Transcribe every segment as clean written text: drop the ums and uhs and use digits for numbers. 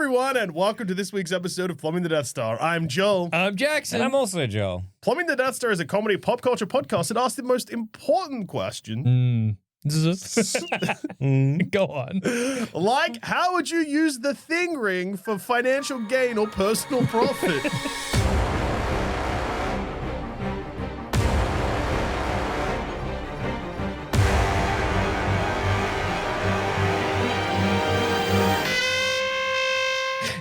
everyone, and welcome to this week's episode of Plumbing the Death Star. I'm Joel. I'm Jackson. And I'm also Joel. Plumbing the Death Star is a comedy pop culture podcast that asks the most important question. Go on. Like, how would you use the thing ring for financial gain or personal profit?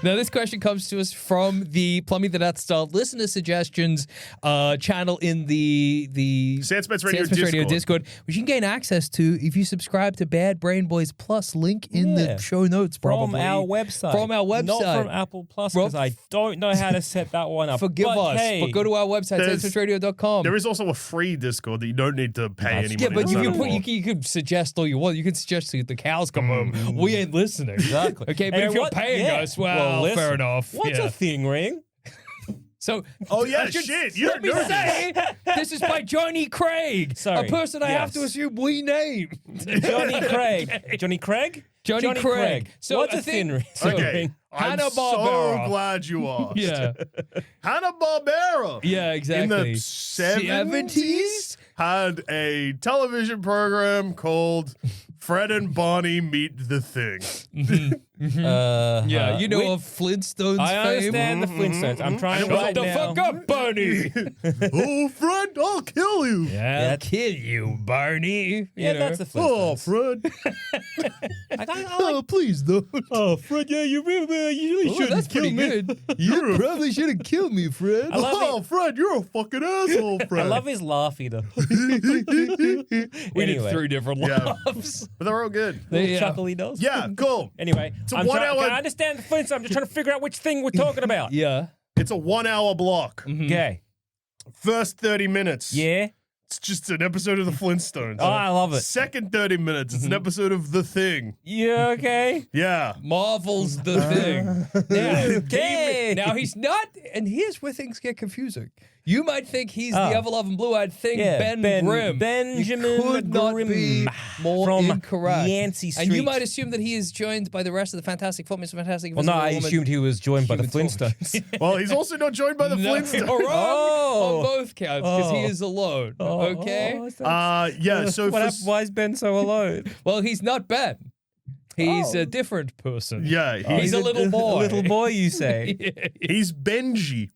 Now, this question comes to us from the Plumbing the Death Star listener suggestions channel in the Sandspence Radio Discord, which you can gain access to if you subscribe to Bad Brain Boys Plus. Link in the show notes, probably. From our website. Not from Apple Plus, because I don't know how to set that one up. Forgive us, but go to our website, sandspenceradio.com. There is also a free Discord that you don't need to pay any money. Yeah, but to you can suggest all you want. You can suggest the cows come home. We ain't listening. Exactly. Okay, but if you're paying us, well, listen, fair enough. What's a thing ring? So, shit. Let me say, this is by Johnny Craig, Sorry. a person I have to assume we named. Johnny Craig. Johnny Craig? Johnny Craig. So what's a thin ring? Okay. I'm Hanna-Barbera. so glad you asked. Yeah. Hanna-Barbera. Yeah, exactly. In the 70s had a television program called Fred and Barney Meet the Thing. Yeah, you know of Flintstones I fame? understand the Flintstones. I'm trying to Shut right the now. fuck up, Barney! Oh, Fred, I'll kill you. I'll kill you, Barney. Yeah, that's the Flintstones. Oh, Fred. I please don't. Oh, Fred, yeah, you really shouldn't That's kill pretty me. good. You probably shouldn't kill me, Fred. I love Fred, you're a fucking asshole, Fred. I love his laugh either. We did 3 different Yeah. laughs. But they're all good. Yeah. Chuckle he does. Yeah, cool. Anyway, a 1 hour. I understand the Flintstones. I'm just trying to figure out which thing we're talking about. Yeah. It's a 1 hour block. Okay. First 30 minutes. Yeah. It's just an episode of the Flintstones. Oh, I love it. Second 30 minutes, it's an episode of The Thing. Yeah, okay. Yeah. Marvel's the thing. Okay. Now he's not, and here's where things get confusing. You might think he's the ever-loving blue-eyed thing, Yeah, Ben Grimm. Benjamin You could not Grimm be more from incorrect. Yancey Street. And you might assume that he is joined by the rest of the Fantastic Four, Mr. Fantastic. Well, no, I Invisible assumed he was joined by the Human Torch. Flintstones. Well, he's also not joined by the Flintstones. Wrong Oh. on both counts, because he is alone. Okay? Yeah, so Why is Ben so alone? Well, he's not Ben. He's a different person. yeah, He's a little boy. Little boy, you say? he's Benji.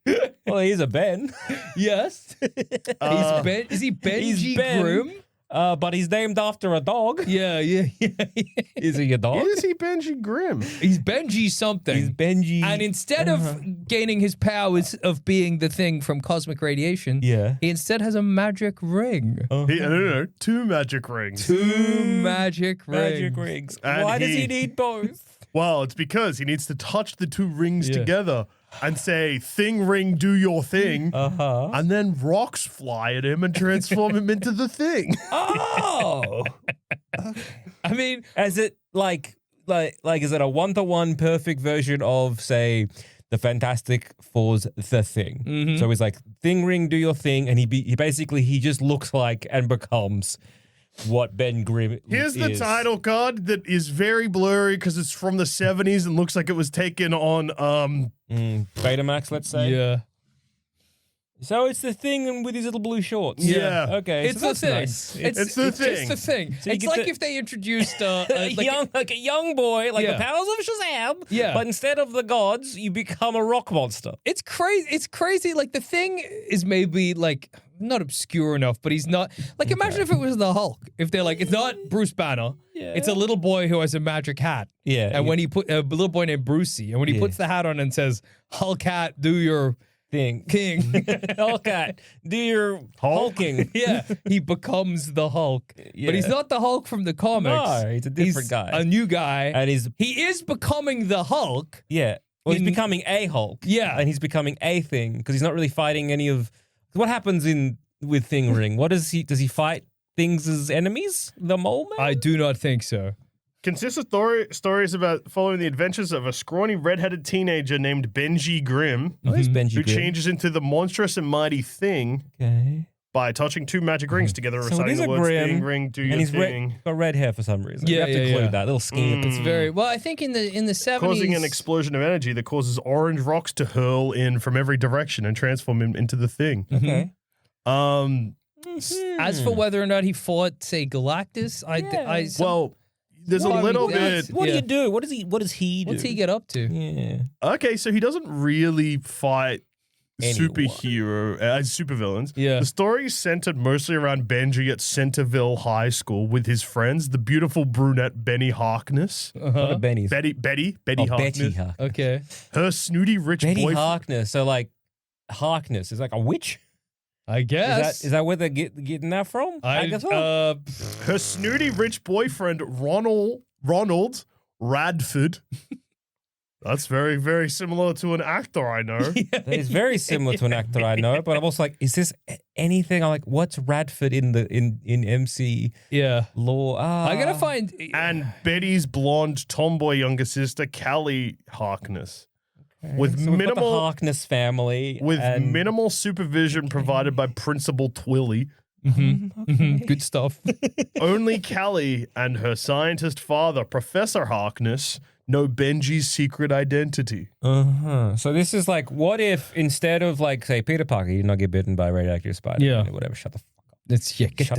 Well, he's a Ben. Yes. He's Ben. Is he Benji He's Ben. Grimm? But he's named after a dog. Yeah. Is he a dog? Is he Benji Grimm? He's Benji something. He's Benji. And instead of gaining his powers of being the thing from cosmic radiation, Yeah. he instead has a magic ring. No, 2 magic rings. 2 magic rings. Magic rings. And Why does he need both? Well, it's because he needs to touch the 2 rings together and say, thing ring, do your thing. And then rocks fly at him and transform him into the thing. Oh. I mean, Is it like is it a 1-to-1 perfect version of, say, the Fantastic Four's The Thing? So he's like, thing ring, do your thing, and he basically just looks like and becomes what Ben Grimm Here's is. the title card that is very blurry because it's from the 70s and looks like it was taken on Betamax, let's say. yeah. So it's the Thing with his little blue shorts. Yeah. Okay. It's so the that's thing. nice. It's the It's thing. the thing. So you It's get like the- if they introduced A young boy, like Yeah. the powers of Shazam. Yeah. But instead of the gods, you become a rock monster. It's crazy. It's crazy. Like, the thing is maybe like not obscure enough, but he's not like. Imagine if it was the Hulk. If they're like, it's not Bruce Banner. Yeah. It's a little boy who has a magic hat. Yeah, And when he put a little boy named Brucey, and when he puts the hat on and says, "Hulk hat, do your Thing. king." Okay. Do your hulking. Yeah, he becomes the Hulk, Yeah. but he's not the Hulk from the comics. No, he's a different guy. A new guy, And he is becoming the Hulk. yeah. Well, he's In- becoming a Hulk. Yeah. And he's becoming a Thing because he's not really fighting any of. What happens with Thing Ring? What does he fight things as enemies? The Mole Man? I do not think so. Consists of stories about following the adventures of a scrawny red-headed teenager named Benji Grimm, Oh, he's Benji who Grimm. changes into the monstrous and mighty Thing. Okay. by touching two magic rings together, So it reciting is the a words Grim, "thing ring, do and your he's thing," got red hair for some reason. Yeah, we have to yeah, include yeah. that little scamp. It's very well. I think in the 70s, causing an explosion of energy that causes orange rocks to hurl in from every direction and transform him into the thing. Okay. As for whether or not he fought, say, Galactus, Well, there's a Well, I mean, little that's- bit. What do Yeah. you do? What does he do? what's he get up to? Yeah. Okay, so he doesn't really fight Anyone. supervillains. Yeah. The story is centered mostly around Benji at Centerville High School with his friends, the beautiful brunette Benny Harkness. What are Benny's? Betty Oh, Harkness. Betty Harkness. Okay. Her snooty rich Betty boyfriend. Harkness. So like Harkness is like a witch. I guess. Is that where they're getting that from? Her snooty rich boyfriend, Ronald Radford. That's very, very similar to an actor I know. That is very similar to an actor I know, but I'm also like, is this anything? I'm like, what's Radford in MC yeah. lore? I gotta find. And Betty's blonde tomboy younger sister, Callie Harkness. With so we've got the minimal Harkness family with and minimal supervision provided by Principal Twilly. Good stuff. Only Callie and her scientist father, Professor Harkness, know Benji's secret identity. So this is like, what if instead of like, say, Peter Parker, he did not get bitten by a radioactive spider? Yeah. Whatever. Shut the fuck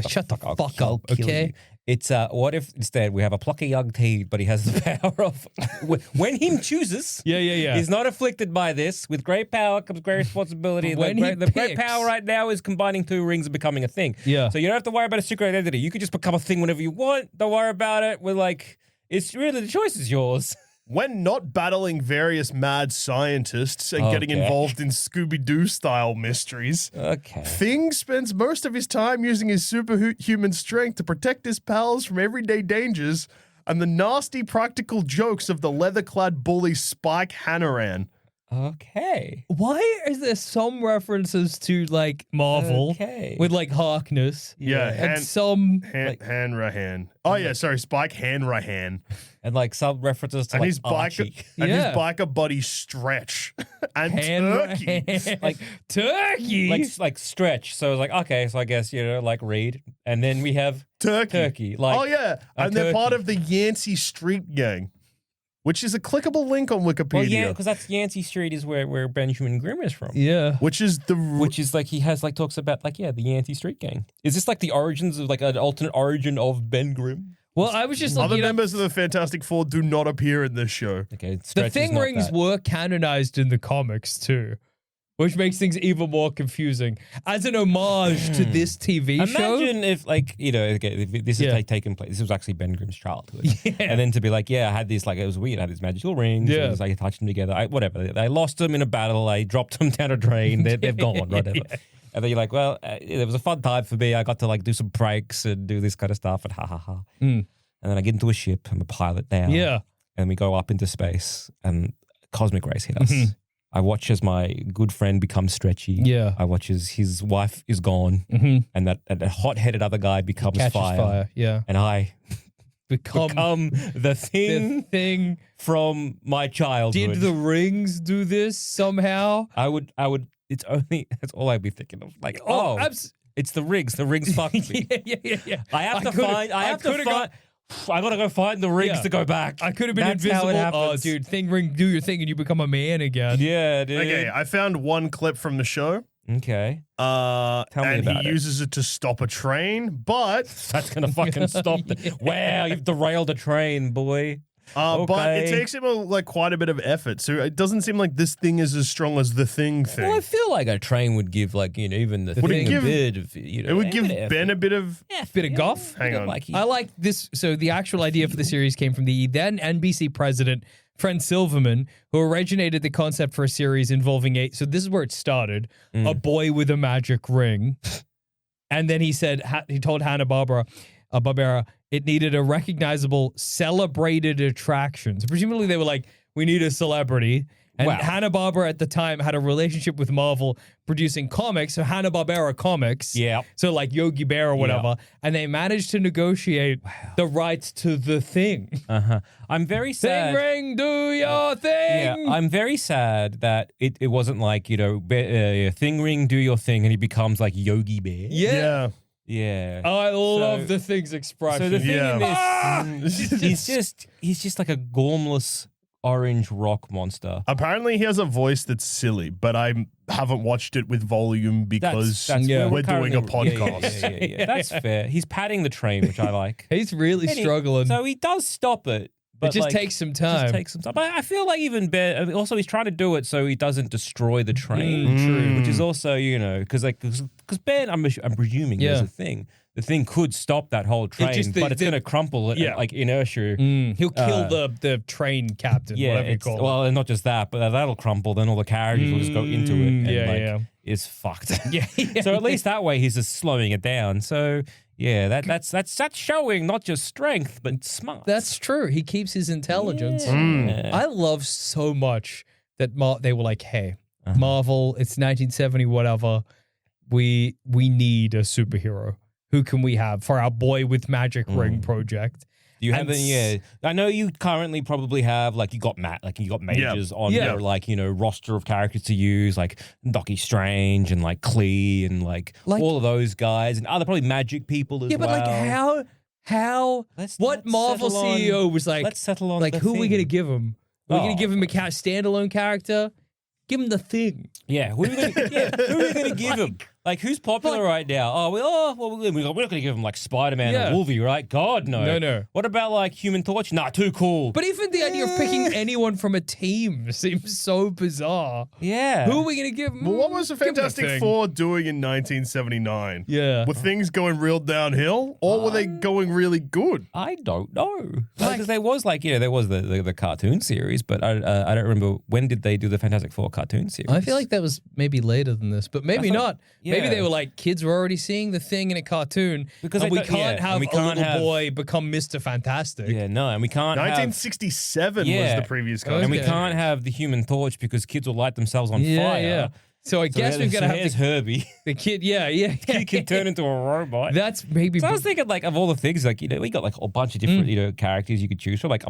up. Shut the fuck I'll up. kill Okay. you. It's what if instead we have a plucky young teen, but he has the power of when he chooses. Yeah. He's not afflicted by this. With great power comes great responsibility. When the great picks. power right now is combining two rings and becoming a thing. Yeah. So you don't have to worry about a secret identity. You can just become a thing whenever you want. Don't worry about it. We're like, it's really the choice is yours. When not battling various mad scientists and getting Okay. involved in Scooby-Doo style mysteries, Okay. Thing spends most of his time using his superhuman strength to protect his pals from everyday dangers and the nasty practical jokes of the leather-clad bully Spike Hannaran. Okay. Why is there some references to like Marvel Okay. with like Harkness? Yeah, And some Hanrahan. Oh yeah, sorry, Spike Hanrahan. And like some references to And like his Archie. his biker buddy Stretch and Turkey. Like Turkey. like stretch. So it's like, okay, so I guess, like Reed. And then we have Turkey. Like Oh yeah, a and they're part turkey. of the Yancey Street Gang, which is a clickable link on Wikipedia. Well, yeah, because that's Yancey Street is where Benjamin Grimm is from. Yeah. Which is the Which is like he has like talks about like the Yancey Street Gang. Is this like the origins of like an alternate origin of Ben Grimm? Well, I was just other looking up. members of the Fantastic Four do not appear in this show. Okay, The Stretch is Thing not rings that. were canonized in the comics too, which makes things even more confusing. As an homage to this TV show. Imagine if like okay, if this is Yeah. like taking place. This was actually Ben Grimm's childhood, and then to be like, I had these like it was weird. I had these magical rings. Yeah. It was like I touched them together. Whatever. I lost them in a battle. I dropped them down a drain. They've gone. Whatever. And then you're like, well, it was a fun time for me. I got to like do some pranks and do this kind of stuff and ha ha ha. And then I get into a ship. I'm a pilot now. Yeah. And we go up into space, and cosmic rays hit us. I watch as my good friend becomes Stretchy. Yeah. I watch as his wife is gone, and that hot-headed other guy becomes Catches fire. fire. Yeah. And I Become the thing the thing. from my childhood. Did the rings do this somehow? I would. It's only. That's all I'd be thinking of. Like, it's the rings. The rings fucked me. yeah. I have to find. I gotta go find the rings to go back. I could have been That's how it invisible. Oh, happens. dude, thing ring, do your thing, and you become a man again. Yeah, dude. Okay, I found one clip from the show. Okay. Tell me and about he it. uses it to stop a train, but That's gonna fucking stop it. Wow, you've derailed a train, boy. but it Okay. takes him quite a bit of effort. So it doesn't seem like this thing is as strong as the thing. Well, I feel like a train would give even the Would it thing give- a bit of it would give Ben a bit of Bit of guff. Hang on. I like this. So the actual idea for the series came from the then NBC president, Fred Silverman, who originated the concept for a series involving so this is where it started, a boy with a magic ring. And then he said, he told Hanna-Barbera, it needed a recognizable, celebrated attraction. So presumably they were like, we need a celebrity. And Wow. Hanna-Barbera at the time had a relationship with Marvel producing comics, so Hanna-Barbera Comics. Yeah. So like Yogi Bear or whatever. And they managed to negotiate the rights to The Thing. I'm very Thing sad. ring, do your Yeah, thing. I'm very sad that it wasn't like, Thing Ring, do your thing, and he becomes like Yogi Bear. Yeah. Yeah. I love The Thing's expression. So the thing Yeah. in this, he's just like a gormless orange rock monster. Apparently, he has a voice that's silly, but I haven't watched it with volume because where we're doing a currently- podcast. Yeah. That's fair. He's padding the train, which I like. He's really struggling. So he does stop it. But it just takes some time. Just takes some time. But I feel like even Ben, also he's trying to do it so he doesn't destroy the train. True. Which is also, because Ben, I'm presuming there's a thing. The thing could stop that whole train, but it's going to crumple it, like inertia. He'll kill the train captain, whatever you call it. Well, and not just that, but that'll crumple. Then all the carriages will just go into it. And it's fucked. So at least that way he's just slowing it down. So yeah, that's showing not just strength but smart. That's true. He keeps his intelligence. Yeah. I love so much that they were like, hey, Marvel, it's 1970, whatever. We need a superhero. Who can we have for our boy with magic ring project? Do you have any? Yeah, I know you currently probably have you got majors on your roster of characters to use, like Doctor Strange and like Klee and like all of those guys and other probably magic people as well. Yeah, but how? What Marvel CEO was like? Let's settle on like the who are we thing. gonna give him? Are we gonna give him a standalone character? Give him The Thing. Yeah, who are we gonna give him? Like, who's popular right now? We're not going to give him like Spider-Man or Wolverine, right? God, no. No. What about like Human Torch? Nah, too cool. But even the idea of picking anyone from a team seems so bizarre. Yeah. Who are we going to give? Well, what was the Give him Fantastic Thing. Four doing in 1979? Yeah. Were things going real downhill, or were they going really good? I don't know. Because there was the cartoon series, but I don't remember when did they do the Fantastic Four cartoon series. I feel like that was maybe later than this, but maybe not. Maybe they were like, kids were already seeing The Thing in a cartoon, Because and we they don't- can't yeah, have and we a can't little have- boy become Mr. Fantastic. Yeah, no, and we can't have 1967 Yeah. was the previous Okay. cartoon. and we can't have the Human Torch because kids will light themselves on fire. Yeah. So I guess we've got to have here's Herbie. the kid. Yeah. He can turn into a robot. That's maybe. So I was thinking, like, of all the things, like, we got like a bunch of different, characters you could choose from. Like,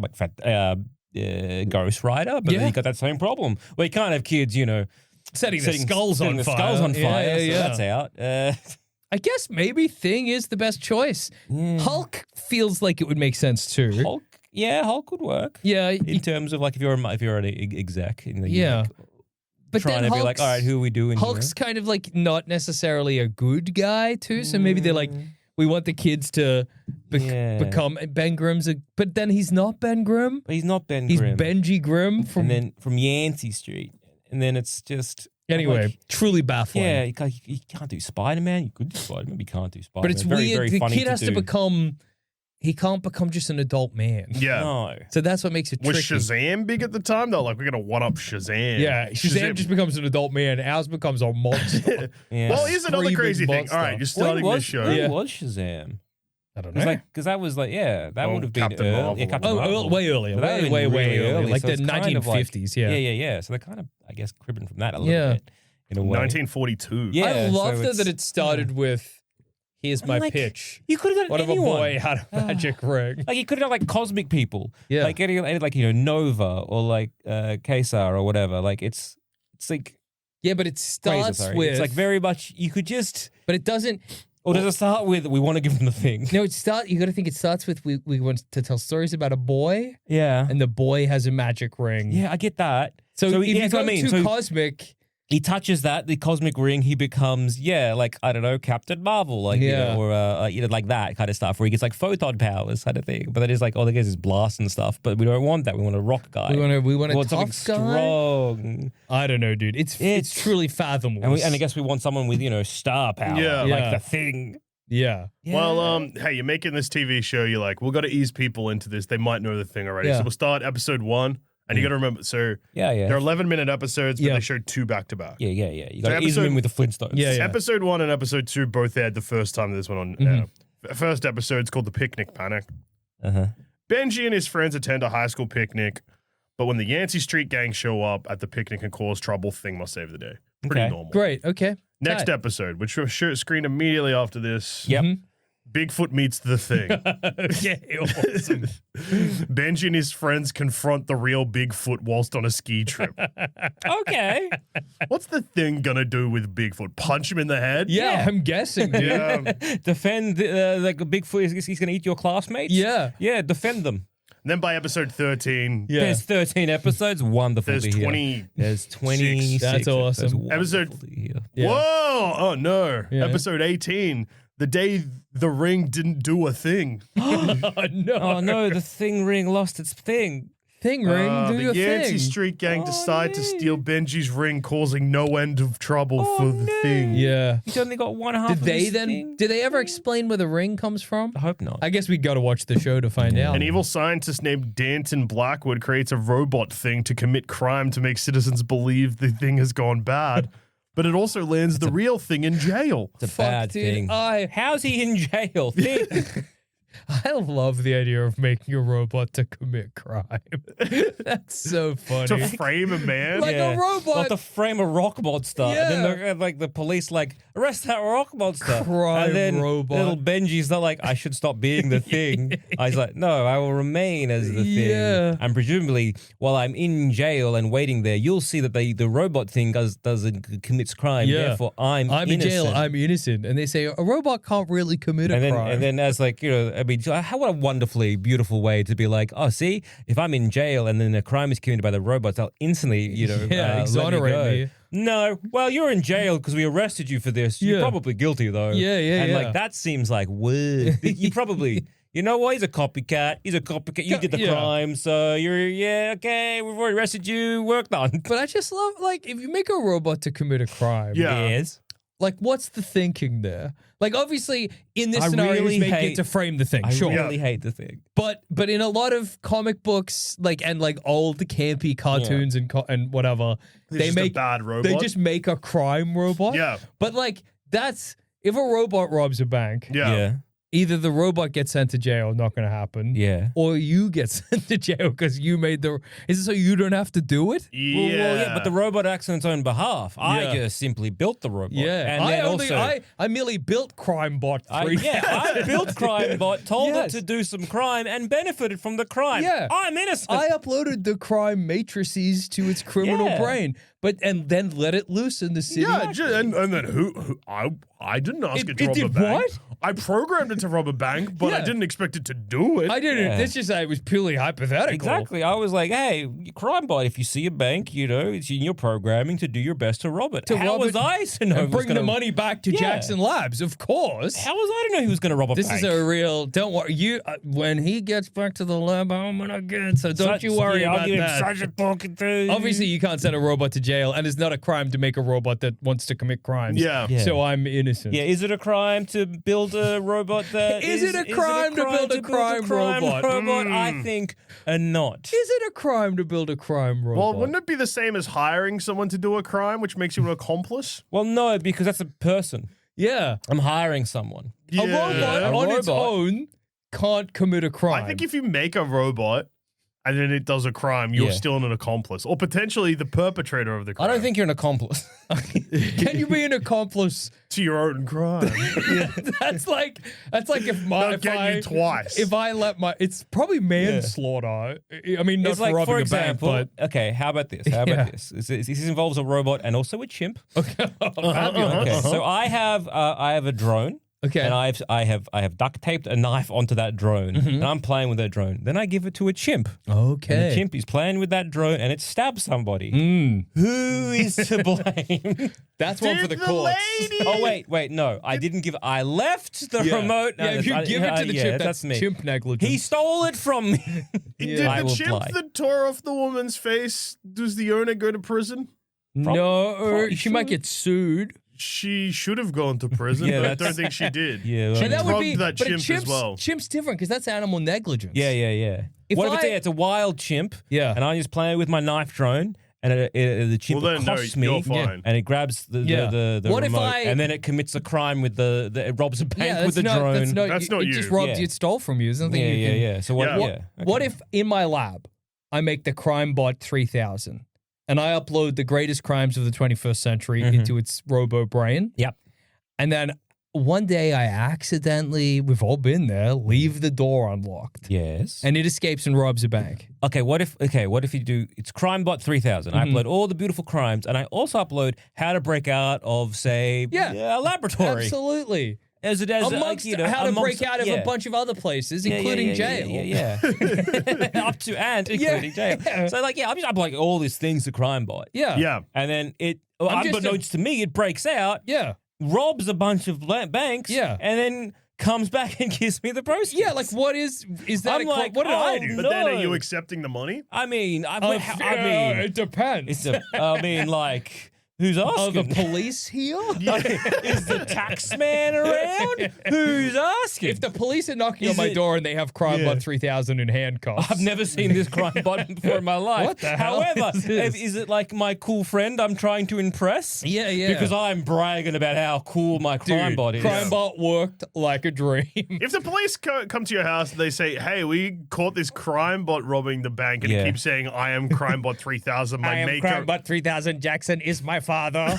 Ghost Rider, but then you got that same problem where you can't have kids, setting the skulls on fire. Skulls on fire. Yeah. So that's out. I guess maybe Thing is the best choice. Hulk feels like it would make sense too. Hulk would work. Yeah. In terms of like if you're an exec, But trying then to be like, all right, who are we doing? Hulk's kind of like not necessarily a good guy too, so maybe they're like, we want the kids to become Ben Grimm's, but then he's not Ben Grimm. He's not Ben He's Grimm. Benji Grimm and then from Yancey Street, and then it's just anyway, like, truly baffling. yeah, you can't do Spider-Man. You could do Spider-Man, but you can't do Spider-Man. But it's very, weird. very The funny kid has to do. become. He can't become just an adult man. Yeah. No. So that's what makes it Was tricky. Shazam big at the time? They're like, we're going to one up Shazam. Yeah, Shazam just becomes an adult man. Ours becomes a monster. Yeah. Well, here's another Screaming crazy thing. monster. All right, you're starting this show. When was Shazam? I don't It was know. like, because that was like, that would have been Captain early. Marvel. Yeah, Captain Oh, Marvel. way earlier. So that would've Way been really earlier. Like so the it's kind of 1950s, yeah. Yeah. So they're kind of, I guess, cribbing from that a little bit in a way. 1942. Yeah, I love so that it started with, here's my like, pitch. You could have What got if a anyone. boy had a magic ring? Like, you could have done like cosmic people. Yeah. Like getting like, Nova or like Kesar or whatever. Like, it's like, Yeah, but it Fraser, starts sorry. with, It's like very much, you could just, but it doesn't. or does it start with, we want to give them the thing? No, you got to think it starts with we want to tell stories about a boy, Yeah. and the boy has a magic ring. Yeah, I get that. So if you that's go what I mean. too So cosmic, he touches that, the cosmic ring, he becomes, like, I don't know, Captain Marvel, like, Yeah. or, like that kind of stuff, where he gets like photon powers kind of thing. But then it's like, all they get is blast and stuff. But we don't want that. We want a rock guy. we want a something tough guy. strong. I don't know, dude. It's truly fathomless. And I guess we want someone with, star power. Yeah. Like Yeah. the Thing. yeah. Well, hey, you're making this TV show. You're like, we've got to ease people into this. They might know the thing already. Yeah. So we'll start episode 1. And you got to remember, so Yeah. they're 11-minute episodes, but Yeah. they showed 2 back to back. Yeah. You got to ease them in with the Flintstones. Yeah. Episode 1 and episode 2 both aired the first time this went on. Mm-hmm. First episode's called The Picnic Panic. Uh-huh. Benji and his friends attend a high school picnic, But when the Yancey Street gang show up at the picnic and cause trouble, Thing must save the day. Pretty Okay. normal. Great. Okay. Next Tight. episode, which will screen immediately after this. Yep. Bigfoot meets the Thing. Okay. Awesome. Benji and his friends confront the real Bigfoot whilst on a ski trip. Okay. What's the Thing gonna do with Bigfoot? Punch him in the head? Yeah, I'm guessing, dude. Yeah. Defend like Bigfoot. He's going to eat your classmates. Yeah. Yeah. Defend them. And then by episode 13, Yeah. There's 13 episodes. Wonderful there's to hear. 20. There's 26. That's awesome. Wonderful Episode- to hear. Yeah. Whoa! Oh no. Yeah. Episode 18. The day the ring didn't do a thing. Oh, no. Oh no, the Thing ring lost its thing. Thing ring, do the your Yancey thing. Street gang Oh, decide to no. steal Benji's ring, causing no end of trouble Oh, for the no. Thing. Yeah. He's only got one half Did of they his then? thing. Did they ever explain where the ring comes from? I hope not. I guess we got to watch the show to find out. An evil scientist named Danton Blackwood creates a robot thing to commit crime to make citizens believe the thing has gone bad. But it also lands the real Thing in jail. It's a Fuck, bad dude, thing. How's he in jail? I love the idea of making a robot to commit crime. That's so funny. To frame a man. Like a robot. Well, to frame a rock monster. And then Yeah. they're, like the police like, arrest that rock monster. Crime and then robot. little Benji's not like, I should stop being the thing. I was like, no, I will remain as the thing. Yeah. And presumably, while I'm in jail and waiting there, you'll see that the robot thing commits crime. Yeah. Therefore, I'm in innocent. jail. I'm innocent. And they say a robot can't really commit a crime. And then as like, you know, I mean, how what a wonderfully beautiful way to be like, oh, see, if I'm in jail and then a crime is committed by the robots, they'll instantly, you know, let exonerate go. me. No, well, you're in jail because we arrested you for this. You're Yeah. probably guilty though. Yeah, yeah, And yeah. like that seems like weird. You probably. You know what? He's a copycat. You did the Yeah. crime, so okay. We've already arrested you. Work done. But I just love, like, if you make a robot to commit a crime, Yeah. Yes. like, what's the thinking there? Like, obviously, in this I scenario, really he's making hate- it to frame the thing, I sure. really hate the thing. But in a lot of comic books, like, and like old campy cartoons and whatever, It's they just make a bad robot. they just make a crime robot. Yeah. But like, that's if a robot robs a bank, Yeah. either the robot gets sent to jail, not going to happen. Yeah. Or you get sent to jail because you made the. Is it so you don't have to do it? Yeah. But the robot acts on its own behalf. I Yeah. just simply built the robot. Yeah. And I then only also, I merely built CrimeBot 3. I built CrimeBot, told Yes. it to do some crime, and benefited from the crime. Yeah. I'm innocent. I uploaded the crime matrices to its criminal Yeah. brain, and then let it loose in the city. Yeah, and then who I didn't ask it to It rob a did bank. what? I programmed it to rob a bank, but I Yeah. didn't expect it to do it. I didn't. Yeah. Let's just say it was purely hypothetical. Exactly. I was like, hey, CrimeBot, if you see a bank, you know, it's in your programming to do your best to rob it. How rob was it I to know? And it was bring the gonna- money back to Yeah. Jackson Labs, of course. How was I to know he was going to rob a This bank? is a real. Don't worry. You when he gets back to the lab, I'm gonna get. So don't you worry I'll about give him that. such a talking to. Obviously, you can't send a robot to jail, and it's not a crime to make a robot that wants to commit crimes. Yeah. Yeah. So I'm innocent. Yeah, is it a crime to build a robot that Is it a crime to build a crime robot? I think not. Is it a crime to build a crime robot? Well, wouldn't it be the same as hiring someone to do a crime, which makes you an accomplice? Well, no, because that's a person. Yeah. I'm hiring someone. A robot A on its robot. own can't commit a crime. I think if you make a robot and then it does a crime, you're Yeah. still an accomplice, or potentially the perpetrator of the crime. I don't think you're an accomplice. Can you be an accomplice? to your own crime. That's like if They'll if get I you twice. if I let my it's probably manslaughter. I mean, not It's for like, robbing for a example, bank, okay, how about this? How about this? This involves a robot and also a chimp. but fabulous. Okay, so I have a drone. Okay. And I have duct taped a knife onto that drone, and I'm playing with that drone. Then I give it to a chimp. Okay. And the chimp is playing with that drone, and it stabs somebody. Who is to blame? That's one for the Did courts. lady- Oh wait, no, I didn't give. I left the remote. No, Yeah, if you that's- give it to the yeah, chimp, that's me. chimp negligence. He stole it from me. Did I the will chimp play. that tore off the woman's face, does the owner go to prison? no, probably she might should. get sued. She should have gone to prison, Yeah, but I that's- don't think she did. Yeah, She well, And that would drugged be that but chimp chimp's, as well. Chimp's different because that's animal negligence. yeah. If What if I- it's a wild chimp? Yeah. And I'm just playing with my knife drone, and the chimp Well, then, no, accosts you're me, fine. and it grabs the Yeah. the What if remote, I- and then it commits a crime with it robs a bank Yeah, with the that's not, drone. That's not, That's it, not it you. just robbed Yeah. you, it stole from you. There's nothing you can. yeah. So what? Yeah. Yeah. What if in my lab I make the crimebot 3000. And I upload the greatest crimes of the 21st century into its robo brain. Yep. And then one day I accidentally, we've all been there, leave the door unlocked. Yes. And it escapes and robs a bank. Okay, what if you do, it's crimebot 3000. I upload all the beautiful crimes, and I also upload how to break out of, say, a laboratory. Absolutely. As Amongst how to break out of a bunch of other places, including jail. Yeah. Up to and including jail. So I'm just uploading all these things to crimebot. Yeah. Yeah. And then unbeknownst to me, it breaks out. Yeah. Robs a bunch of banks, Yeah. and then comes back and gives me the proceeds. Yeah, like what is that? I'm like, what did I do? But no. then are you accepting the money? I mean, it depends. Who's Are asking? the police here? Is the tax man around? Who's asking? If the police are knocking on Is my it- door and they have crimebot Yeah. 3000 in handcuffs, I've never seen this crime button before in my life. What the hell However, is this? is it like my cool friend I'm trying to impress? Yeah. Because I'm bragging about how cool my crime bot is. Crimebot worked like a dream. If the police come to your house and they say, "Hey, we caught this crime bot robbing the bank," and it keeps saying, "I am crimebot 3000, my I am maker." Crimebot 3000. Jackson is my father.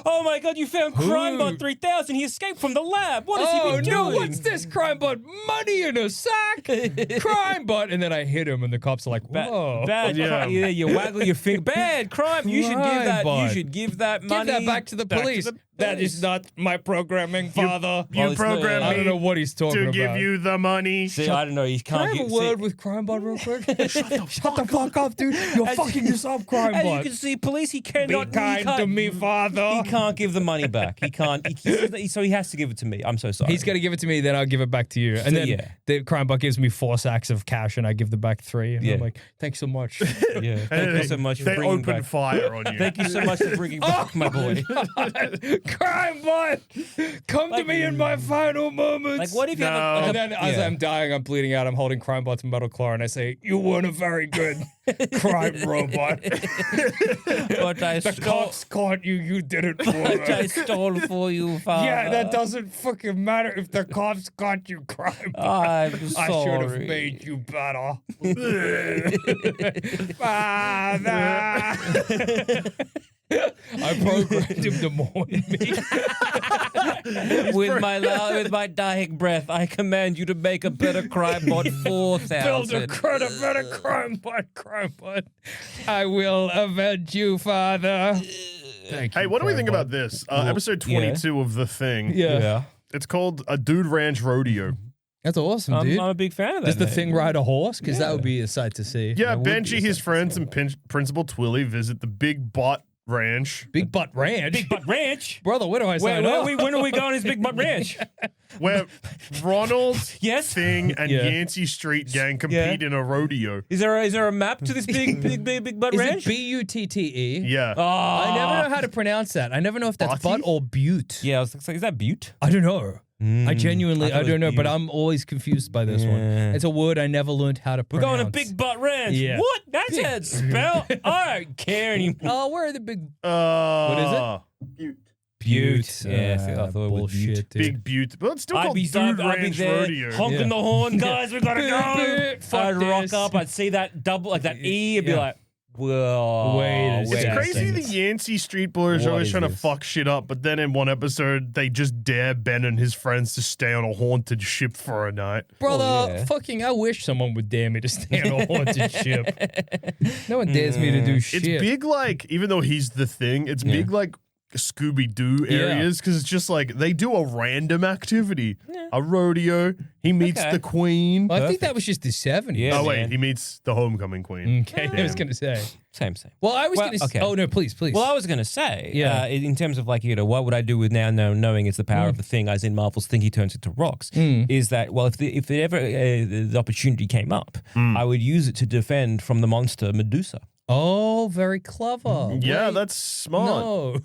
Oh my god, you found Crimebot 3000. He escaped from the lab. What has he been doing? No, what's this? Crimebot money in a sack? Crimebot. And then I hit him and the cops are like, whoa. Bad. Yeah. You waggle your finger. Bad crime. You should give that. You Crimebot. should give that money. Give that back to the police. That is not my programming, father. You Well, it's programmed not- I don't know what he's talking to about. give you the money. See, I don't know. You Can I can't have a get. word with Crimebot real quick? Shut the fuck up, dude. You're fucking yourself, As you Crimebot. can see, police. He Be cannot. kind to me, father. He can't give the money back. He can't. So he has to give it to me. I'm so sorry. He's going to give it to me, then I'll give it back to you. And then the Crimebot gives me 4 sacks of cash and I give them back 3. And I'm like, thanks so much. Yeah. Thank you so much for They bringing open back. fire on you. Thank you so much for bringing back my boy. Crimebot, come to me in my final moments. Like, what if you No. have And then as I'm dying, I'm bleeding out, I'm holding Crimebot's metal claw and I say, you weren't a very good crime robot. But I The stole, cops caught you, you did it for but I us. stole for you, father. Yeah, that doesn't fucking matter if the cops caught you, Crimebot. I'm I should have sorry. made you better. Father. I programmed him to mourn me. With my dying breath, I command you to make a better Crimebot 4000. Build a better Crimebot. I will avenge you, Father. Thank you. Hey, what do we think Crimebot. about this? Episode 22 of The Thing. Yeah. It's called A Dude Ranch Rodeo. That's awesome, I'm dude. a big fan of that. Does the name. Thing ride a horse? Because that would be a sight to see. Yeah, would be Benji, a his sight friends, and Principal Twilly visit the Big Bot Ranch, Big Butt Ranch. Big Butt Ranch? Brother, where do I sign up? When are we going to this Big Butt Ranch? where Ronald, Yes? Thing, and Yeah. Yancey Street Gang compete in a rodeo. Is there a map to this big Butt Is Ranch? it B-U-T-T-E? Yeah. Oh. I never know how to pronounce that. I never know if that's Butty? butt or butte. Yeah, I was like, is that Butte? I don't know. I genuinely, I thought I it don't know, was but butte. I'm always confused by this one. Yeah. It's a word I never learned how to We're pronounce. going to Big Butt Ranch. Yeah. What? That's how it's spelled? I don't care anymore. Oh, where are the big What is it? Butte. Yeah, I thought it was bullshit, dude. Big Butte. But it's still I'd called be, Dude I'd be Ranch there Rodeo. honking Yeah. the horn, guys. We gotta go. Fuck I'd rock this. up. I'd see that double, like that E, and be Yeah. like, "Whoa, Wait a It's second. crazy the Yancey Street Boys are What always is trying to this? fuck shit up, but then in one episode, they just dare Ben and his friends to stay on a haunted ship for a night. Brother, Oh, yeah. fucking, I wish someone would dare me to stay on a haunted ship. No one dares me to do shit. It's big, like, even though he's the Thing, it's big, like, Scooby-Doo areas, because it's just like, they do a random activity. A rodeo, he meets Okay. the Queen. Well, I think that was just the 70s. Yeah. Oh, wait, man. he meets the Homecoming Queen. Okay, I was going to say. Same. Well, I was Well, going to say. okay. Oh, no, please. Well, I was gonna say, Yeah. in terms of like, what would I do with now knowing it's the power of the Thing, as in Marvel's Stinky turns into rocks, is that, well, if the opportunity came up, I would use it to defend from the monster Medusa. Oh, very clever. Yeah, Wait, that's smart. No.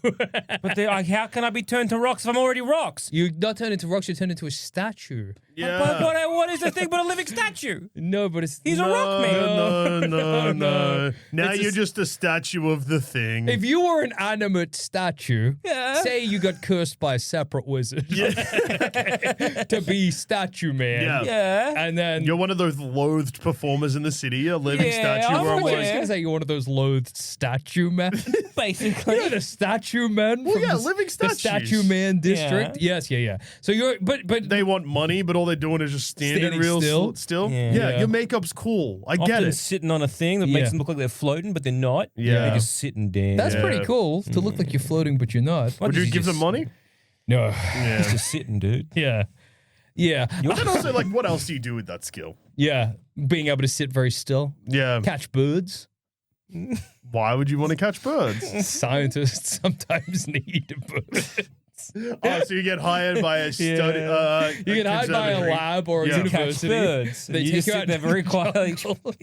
But how can I be turned to rocks if I'm already rocks? You not turn into rocks, you turn into a statue. Yeah. But what is the thing but a living statue? No, but it's... He's a rock man. No. Now It's you're just a statue of the thing. If you were an animate statue, Yeah. say you got cursed by a separate wizard to be statue man. Yeah. Yeah. And then... You're one of those loathed performers in the city, a living Yeah, statue. I'm where I'm I aware. was like, going to say you're one of those loathed statue men. Basically. You know the statue men Well, from yeah, the, living the statues. statue man district? Yes, yeah. So you're... But they want money, but all they're doing is just standing Standing real still? still. Yeah. Yeah, Yeah. your makeup's cool. I get Often it. sitting on a thing that makes Yeah. them look like they're floating, but they're not. Yeah. They're just sitting down. that's Yeah. pretty cool to look like you're floating, but you're not. Why Would don't you give them just- money? No. Yeah. Just sitting, dude. Yeah. Yeah. And also, like, what else do you do with that skill? Yeah. Being able to sit very still. Yeah. Catch birds. Why would you want to catch birds? Scientists sometimes need birds. Oh, so you get hired by a study. You get hired by a conservatory. lab or a Yeah. Catch university. birds. They You take just you sit out there very quietly.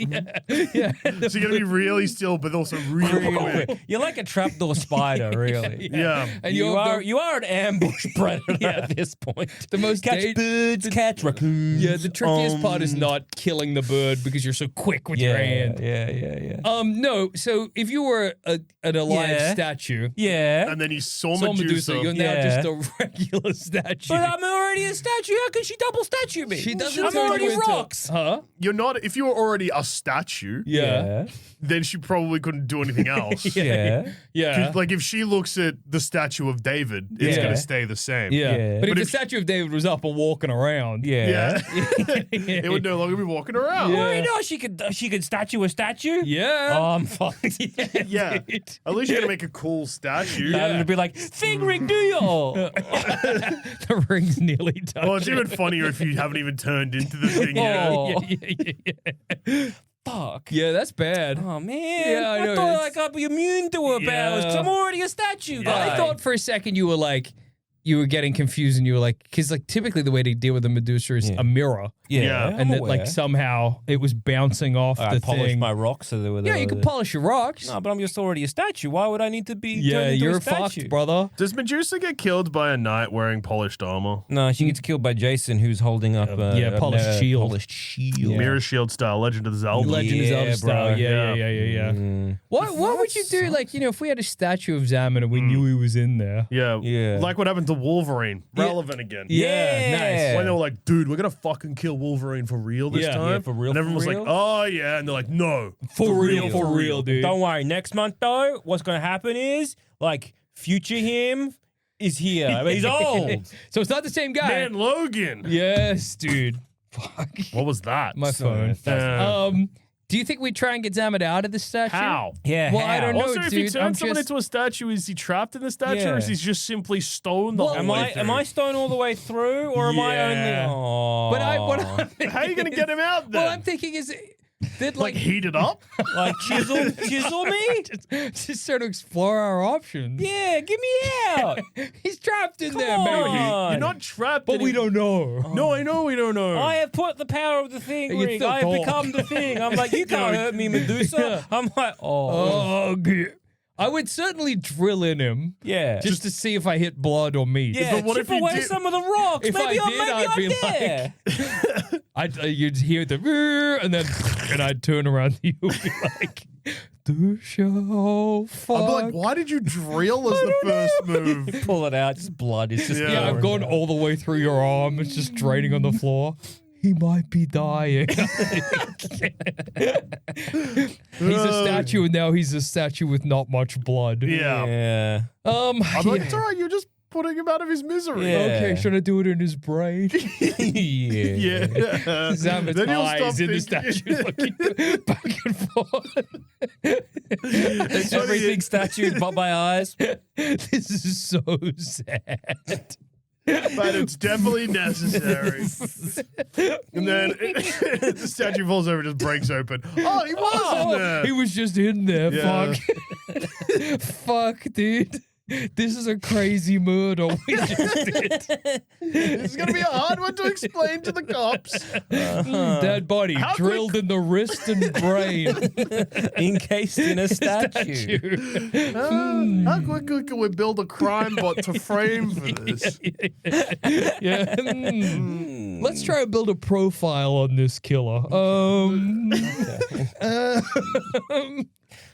yeah. So you're gonna be really still, but also really quick. You're like a trapdoor spider, really. Yeah. And You are an ambush predator at this point. The most Catch birds, catch raccoons. Yeah, the trickiest part is not killing the bird because you're so quick with your hand. Yeah. No, so if you were an alive Yeah. statue, Yeah. And then you saw saw Medusa. Medusa, you're now Yeah. just a regular statue. But I'm already a statue. How can she double statue me? She doesn't I'm turn already you into rocks. Huh? You're not. If you were already a statue, Yeah. then she probably couldn't do anything else. Yeah. Yeah. 'Cause, like if she looks at the statue of David, it's Yeah. gonna stay the same. Yeah. Yeah. But if But the if- statue of David was up and walking around. Yeah. Yeah. It would no longer be walking around. Yeah. Well, you know, she could statue a statue. Yeah. Oh, I'm fucked. Yeah. dude. At least you're gonna make a cool statue. And it'd be like, thing ring, do you? The ring's nearly done. Well, it's even funnier if you haven't even turned into the thing yet. Oh. yeah. Fuck. Yeah, that's bad. Oh man. Yeah, I know, thought it's- like I'd be immune to her powers because Yeah. I'm already a statue guy. I thought for a second you were like, you were getting confused and you were like, because like typically the way to deal with a Medusa is a mirror. Yeah. I'm And that aware. like somehow it was bouncing off I the polished thing. my rocks so they were Yeah, you can polish your rocks. No, but I'm just already a statue. Why would I need to be Yeah, turned into you're a statue? fucked, brother. Does Medusa get killed by a knight wearing polished armor? No, she gets killed by Jason, who's holding up polished shield. Polished shield. Mirror shield style, Legend of Zelda. Legend of Yeah, Zelda style. bro. Yeah. Mm. What would you do? Like, you know, if we had a statue of Zaman and we knew he was in there. Yeah. Yeah. Like what happened to Wolverine. Relevant again. Yeah, nice. When they were like, dude, we're gonna fucking kill Wolverine for real this Yeah. time. Yeah, for real, And everyone for was real? like, oh yeah. And they're like, no. For real, dude. Don't worry. Next month, though, what's going to happen is, like, future him is here. I mean, he's old. So it's not the same guy. Man, Logan. Yes, dude. Fuck. What was that? My phone. Uh, Do you think we try and get Zaman out of the statue? How? Yeah. Well, I don't know. Also, if dude, he turns I'm someone just- into a statue, is he trapped in the statue Yeah. or is he just simply stone the Well, whole Am way I through? am I stone all the way through, or am I Yeah. only? Oh. But what I'm thinking How are you going to get him out then? Well, I'm thinking is that like like heat it up? like chisel me? just sort of explore our options. Yeah, get me out. He's trapped in there, Come maybe. on. You're not trapped. But in we it. don't know. No, I know we don't know. I have put the power of the thing You ring. still I have don't. become the thing. I'm like, you can't hurt me, Medusa. I'm like, Oh, good. I would certainly drill in him yeah. just to see if I hit blood or meat. yeah, But what chip if you away did- some of the rocks. If maybe I I'm, did, maybe I'd I'm be there. You'd hear the and I'd turn around to you and be like, the show. Fuck. I'd be like, why did you drill as the first move? Pull it out. Just blood. It's just Yeah, Yeah, I've gone all the way through your arm. It's just draining on the floor. He might be dying. He's a statue, and now he's a statue with not much blood. Yeah. Yeah. I'm like, yeah. it's all right, you're just putting him out of his misery. Yeah. Okay, should I do it in his brain? yeah. Yeah. Zamet's Then he'll eyes stop in the thinking- statue looking back and forth. Everything statued but my eyes. This is so sad. But it's definitely necessary. And then the statue falls over, just breaks open. Oh, he was in there. He was just in there. Yeah. Fuck. Fuck, dude. This is a crazy murder we just did. This is gonna be a hard one to explain to the cops. Dead body How drilled in the wrist and brain. Encased in a statue. How quickly can we build a crime bot to frame for this? Yeah. Let's try and build a profile on this killer.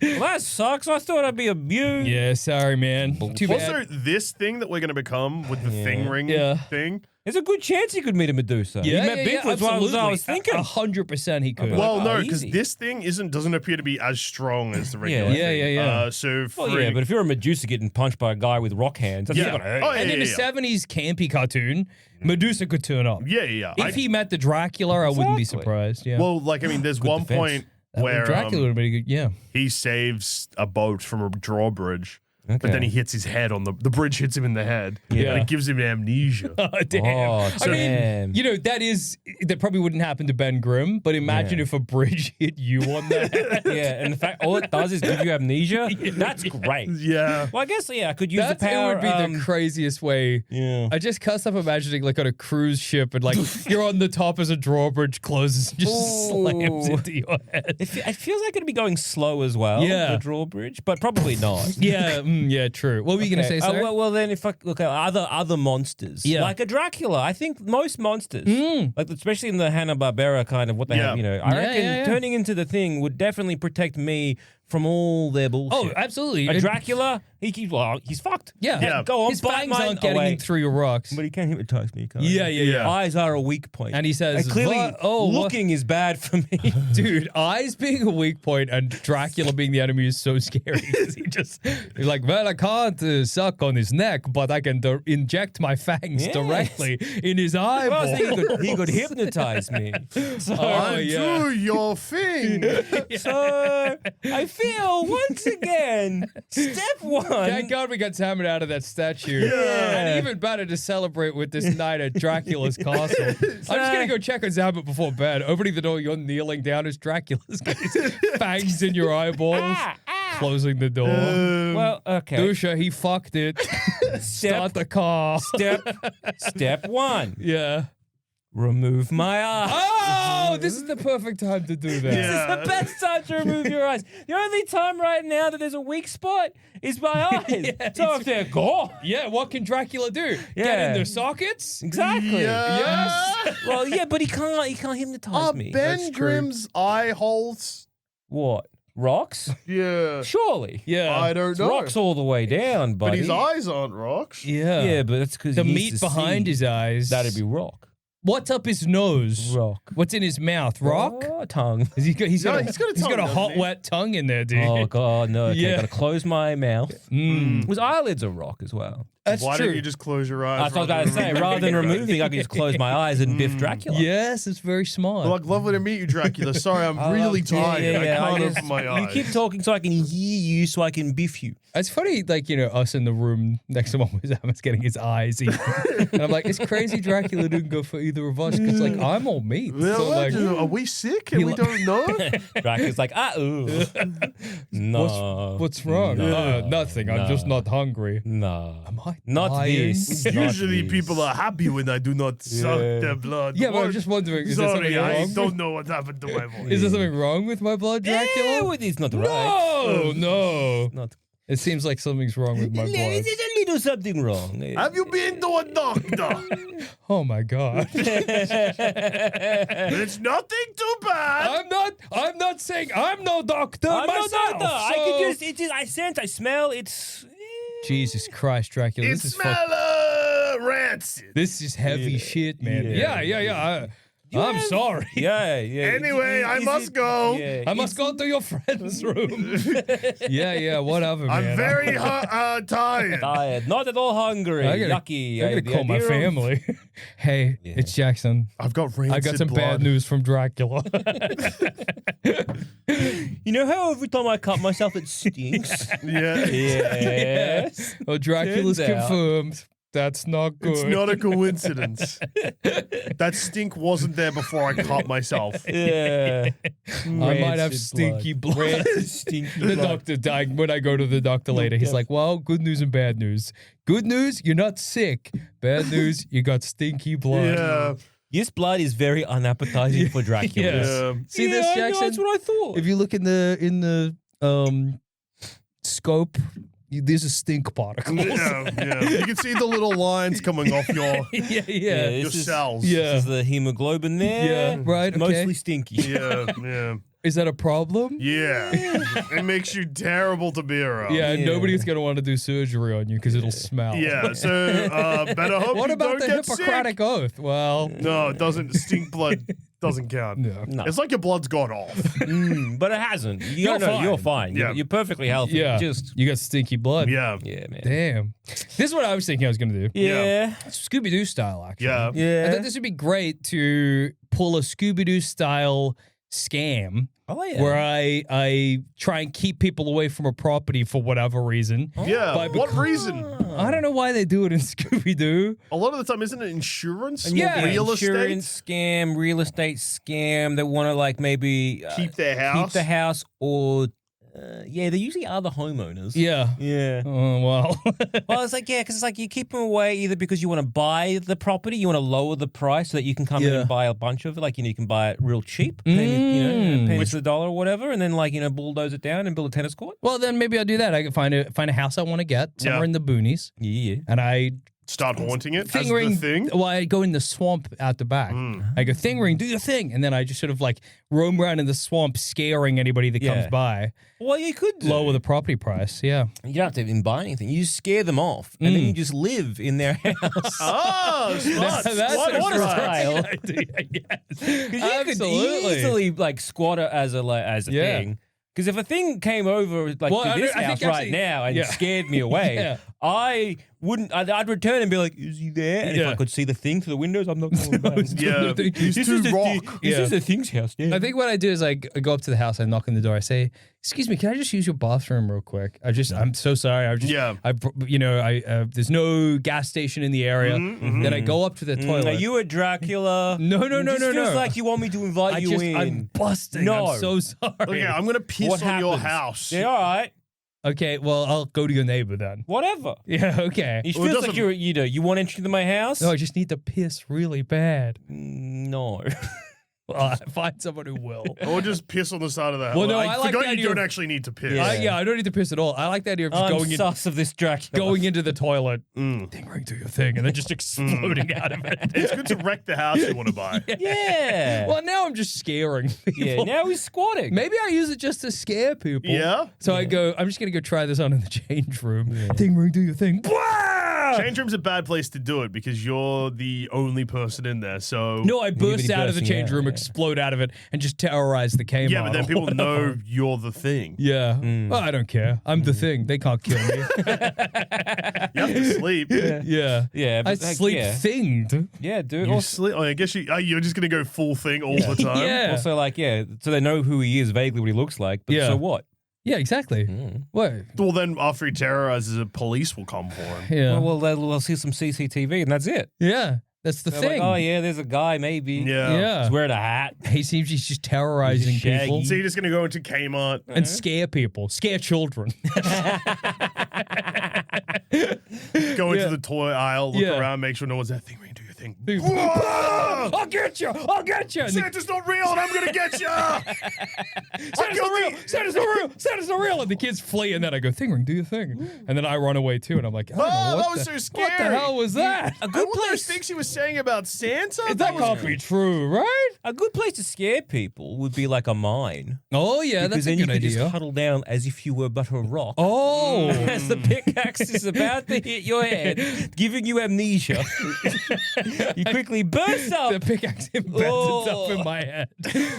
Well, that sucks. I thought I'd be immune. Yeah, sorry, man. Too bad. Also, this thing that we're going to become with the thing ring thing. There's a good chance he could meet a Medusa. Yeah, he met Bigfoot. That's what I was thinking. 100% he could. Well, no, easy. because this thing doesn't appear to be as strong as the regular Yeah. thing. Yeah. So for Well, yeah, but if you're a Medusa getting punched by a guy with rock hands, that's Yeah. not gonna hurt. Oh, yeah, and in a 70s campy cartoon, Medusa could turn up. yeah. If he met the Dracula, I wouldn't be Exactly. surprised. Yeah. Well, like, I mean, there's one defense. point That where Dracula would have been good. Yeah. he saves a boat from a drawbridge, but Okay. then he hits his head on the bridge hits him in the head, Yeah. and it gives him amnesia. Oh, damn. Oh, I mean, damn. you know, that probably wouldn't happen to Ben Grimm, but imagine if a bridge hit you on the head. Yeah, and the fact all it does is give you amnesia. That's great. Yeah. Well, I guess I could use That's, the power. it would be the craziest way. yeah. I just can't stop imagining, like, on a cruise ship and, like, you're on the top as a drawbridge closes and just slams Ooh. into your head. It feels like it'd be going slow as well. Yeah. The drawbridge, but probably not. Yeah, yeah, true. What were you going to say, sir? well, then if I look at other monsters, Yeah. like a Dracula, I think most monsters, like especially in the Hanna-Barbera kind of what they Yeah. have, I Yeah, reckon yeah. turning into the Thing would definitely protect me from all their bullshit. Oh, absolutely. A Dracula, he's fucked. Yeah. Go on, His bite fangs mine aren't getting away. in through your rocks. But he can hypnotize me. Can't Yeah, he? yeah, yeah. Eyes are a weak point. And he says, clearly, "What? Oh, what?" looking is bad for me. Dude, eyes being a weak point and Dracula being the enemy is so scary. 'Cause he's like, well, I can't suck on his neck, but I can inject my fangs Yes. directly in his eyeball. Well, so he could hypnotize me. So, Oh, yeah. Do your thing. so I feel once again, step one. Thank God we got Salmon out of that statue. Yeah. And even better to celebrate with this night at Dracula's castle. I'm just going to go check on Zambit before bed. Opening the door, you're kneeling down as Dracula's got his fangs in your eyeballs. Closing the door. Well, okay. Dusha, he fucked it. Start the car. Step one. Yeah. Remove my eye. Oh, this is the perfect time to do that. This is the best time to remove your eyes. The only time right now that there's a weak spot is my eyes. So if they're gone. Yeah, what can Dracula do? Get Yeah. in their sockets? Exactly. Yes. Well, yeah, but he can't hypnotize Are me. Ben That's true. Grimm's eye holes? What? Rocks? Yeah. Surely. Yeah. I don't It's know. rocks all the way down, but buddy. his eyes aren't rocks. Yeah. Yeah, but that's because The meat behind his eyes. That'd be rock. What's up his nose? Rock. What's in his mouth? Rock? Oh, tongue. Has he got, he's got he's got a he's got tongue, a hot, doesn't he? wet tongue in there, dude. Oh god, no. Okay, Yeah. gotta close my mouth. Mm. His eyelids are rock as well. That's Why true. don't you just close your eyes? That's what I was about to say. Rather than removing, I can just close my eyes and biff Dracula. Yes, it's very smart. Well, like, lovely to meet you, Dracula. Sorry, I'm really tired. I can't open my eyes. You keep talking so I can hear you, so I can biff you. It's funny, like, us in the room next to one was Emma's getting his eyes eaten. And I'm like, it's crazy Dracula didn't go for either of us because, like, I'm all meat. Well, So, like, are we sick and we don't know? Dracula's like, ooh. No. what's wrong? No. Nothing. I'm just not hungry. No. Am I Not dying? this. Not Usually this. people are happy when I do not suck Yeah. their blood. Yeah, but I'm just wondering, is there something Sorry, I wrong? don't know what happened to my voice. Is there something wrong with my blood, Dracula? Yeah, well, it's not right. No, no. Not. It seems like something's wrong with my blood. There's a little something wrong. Have you been to a doctor? Oh my god. It's nothing too bad. I'm not saying I'm no doctor I'm not myself. doctor. I so- can just, it is, I sense, I smell, it's... Jesus Christ, Dracula. It This is smells rancid. This is heavy shit, man. Yeah. I'm sorry. Yeah. Anyway, I must go. Yeah, I must go to your friend's room. yeah, whatever, man. I'm very tired. tired, not at all hungry. I gotta, Yucky. I gotta The call my idea of- family. Hey, it's Jackson. I've got rancid I got some blood. bad news from Dracula. You know how every time I cut myself it stinks? Yeah. Yes. Well, Dracula's Turns out. confirmed. That's not good. It's not a coincidence. That stink wasn't there before I cut myself. Yeah. I might have stinky blood. Rancid, stinky The blood. doctor died when I go to the doctor later. He's like, well, good news and bad news. Good news, you're not sick. Bad news, you got stinky blood. Yeah. This blood is very unappetizing for Dracula. Yeah. See Yeah, this, I know, Jackson? that's what I thought. If you look in the scope, there's a stink particle. Yeah. You can see the little lines coming off your yeah. your this is- cells. Yeah. This is the hemoglobin there. Yeah, right, okay. Mostly stinky. Yeah. Is that a problem? Yeah. It makes you terrible to be around. Yeah, Yeah. nobody's gonna want to do surgery on you because it'll smell. Yeah. So better hope What you about don't the get Hippocratic Oath? Well, sick. No, it doesn't. Stink blood doesn't count. no. No. It's like your blood's gone off. But it hasn't. You're fine. You're fine. Yeah. You're perfectly healthy. Yeah, Just you got stinky blood. Yeah. yeah, man. Damn. This is what I was thinking I was gonna do. Yeah. Scooby-Doo style, actually. Yeah. Yeah. I thought this would be great to pull a Scooby-Doo style scam Oh yeah. where I try and keep people away from a property for whatever reason. Yeah. By What reason? I don't know why they do it in Scooby-Doo. A lot of the time, isn't it insurance? Yeah. Real Insurance estate? scam, real estate scam. They want to like maybe Keep their house? keep the house, or yeah, they usually are the homeowners. Yeah. Yeah. Oh, well. Well, it's like, yeah, because it's like you keep them away either because you want to buy the property, you want to lower the price so that you can come in Yeah. and buy a bunch of it. Like, you can buy it real cheap, pennies to the dollar or whatever, and then, like, bulldoze it down and build a tennis court. Well, then maybe I'll do that. I can find a house I want to get somewhere Yeah. in the boonies, Yeah. and I Start haunting it as the ring. thing. Well, I go in the swamp out the back. I go thing ring, do your thing, and then I just sort of like roam around in the swamp, scaring anybody that comes Yeah. by. Well, you could do. Lower the property price. Yeah. You don't have to even buy anything. You just scare them off, and then you just live in their house. Oh, smart. That's Smart a Squatter smart. style. idea. Yes. Because you could Absolutely. easily like squat it as a Yeah. thing. Because if a thing came over like Well, to I this think house actually- right now and yeah. scared me away, Yeah. I wouldn't. I'd return and be like, "Is he there?" And if Yeah. I could see the thing through the windows, I'm not going back. Yeah. He's This too is the rock. thing- This is the thing's house. Yeah. I think what I do is I go up to the house, I knock on the door, I say, "Excuse me, can I just use your bathroom real quick? I'm so sorry. Yeah. There's no gas station in the area." Then I go up to the toilet. Are you a Dracula? No, It just feels like you want me to invite you in. I'm busting. No. I'm so sorry. Okay, I'm gonna piss What on your happens? house. Yeah, all right. Okay, well, I'll go to your neighbor then. Whatever. Yeah, okay. It Well, it feels like doesn't- you want entry to my house? No, I just need to piss really bad. No. Well, find someone who will. Or just piss on the side of the house. Well, no, I like forgot the you idea don't of- actually need to piss. Yeah. I don't need to piss at all. I like the idea of just I'm sus of this Dracula. going into the toilet, Mm. ding ring, do your thing, and then just exploding out of it. It's good to wreck the house you want to buy. Yeah. Well, now I'm just scaring people. Yeah, now he's squatting. Maybe I use it just to scare people. Yeah? So I go, I'm just going to go try this on in the change room. Ding ring, do your thing. Wow! Change room's a bad place to do it because you're the only person in there. So No, I burst Nobody out of the bursting change out, room, yeah. explode out of it, and just terrorize the Kmart. yeah, but then or people whatever. know you're the thing. Yeah. Oh, I don't care. I'm the thing. They can't kill me. You have to sleep. yeah. Yeah, I but like, sleep yeah. thinged. Yeah, dude. You Also, sleep. Oh, I guess you're just gonna go full thing all the time. Yeah. also, like, yeah, so they know who he is, vaguely what he looks like. But Yeah. so what? Yeah, exactly. What? Well, then after he terrorizes, the police will come for him. Yeah. Well, they'll see some CCTV and that's it. yeah. That's the They're thing. like, oh, yeah, there's a guy, maybe. Yeah. Yeah. He's wearing a hat. He seems he's just terrorizing He's shaggy. people So you're just gonna go into Kmart. and scare people, scare children. Go into the toy aisle, look Yeah. around, make sure no one's there. Thing ring, do your thing. I'll get you. I'll get you. And the- Santa's not real, and I'm gonna get you. Santa's not real. Santa's not real. Santa's not real. And the kids flee, and then I go, thing ring, do your thing. And then I run away too, and I'm like, I don't know Oh, what that was the, so scary. What the hell was that? A I good wonder those place. things she was saying about Santa. That can't be true, right? A good place to scare people would be like a mine. Oh yeah, Because that's a then you good could idea. just huddle down as if you were but a rock. Oh, As the pickaxe is about to hit your head, giving you amnesia, you quickly burst up. the pickaxe embeds itself in my head,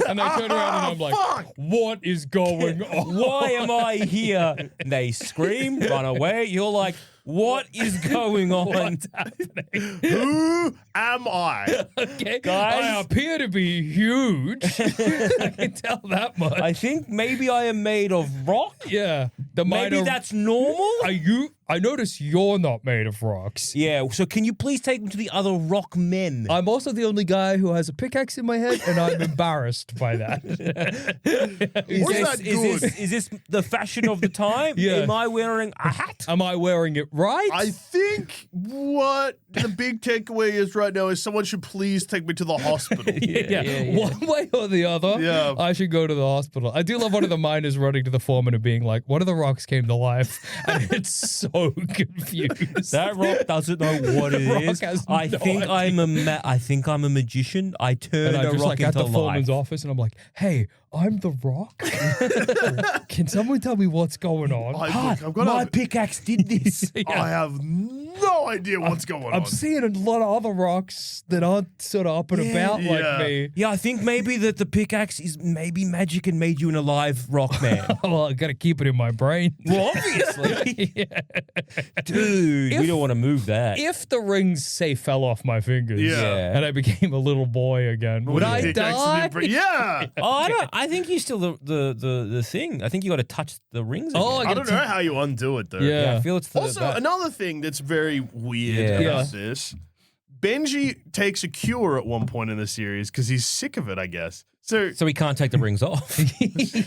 and I turn around and I'm like, fuck. what is going on? Why am I here? And they scream, run away. You're like, what is going on? What's happening? Who am I? Okay, Guys? I appear to be huge. I can tell that much. I think maybe I am made of rock. yeah, the Maybe minor. that's normal. Are you? I notice you're not made of rocks. Yeah, so can you please take me to the other rock men? I'm also the only guy who has a pickaxe in my head, and I'm embarrassed by that. Is this the fashion of the time? Yeah. Am I wearing a hat? Am I wearing it right? I think what the big takeaway is right now is someone should please take me to the hospital. yeah. One way or the other, Yeah. I should go to the hospital. I do love one of the miners running to the foreman and being like, one of the rocks came to life. And it's so confused. That rock doesn't know what it Rock is. has I no think idea. I think I'm a magician. I turn And a I'm just rock like at into the life. foreman's office and I'm like, hey, I'm the rock. Can someone tell me what's going on? I've got My pickaxe did this. I have no idea what's going on. I'm seeing a lot of other rocks that aren't sort of up and about Yeah. like me. Yeah, I think maybe that the pickaxe is maybe magic and made you an alive rock man. Well, I gotta keep it in my brain. Well, obviously. Yeah. Dude, we don't want to move that. If the rings, say, fell off my fingers Yeah. and I became a little boy again, would I Pickaxe die? in the- Yeah. I think you still the thing. I think you got to touch the rings. Oh, again. I don't know how you undo it though. Yeah. I feel it's the Also, that- another thing that's very weird Yeah. about this, Benji takes a cure at one point in the series because he's sick of it, I guess. So so he can't take the rings off.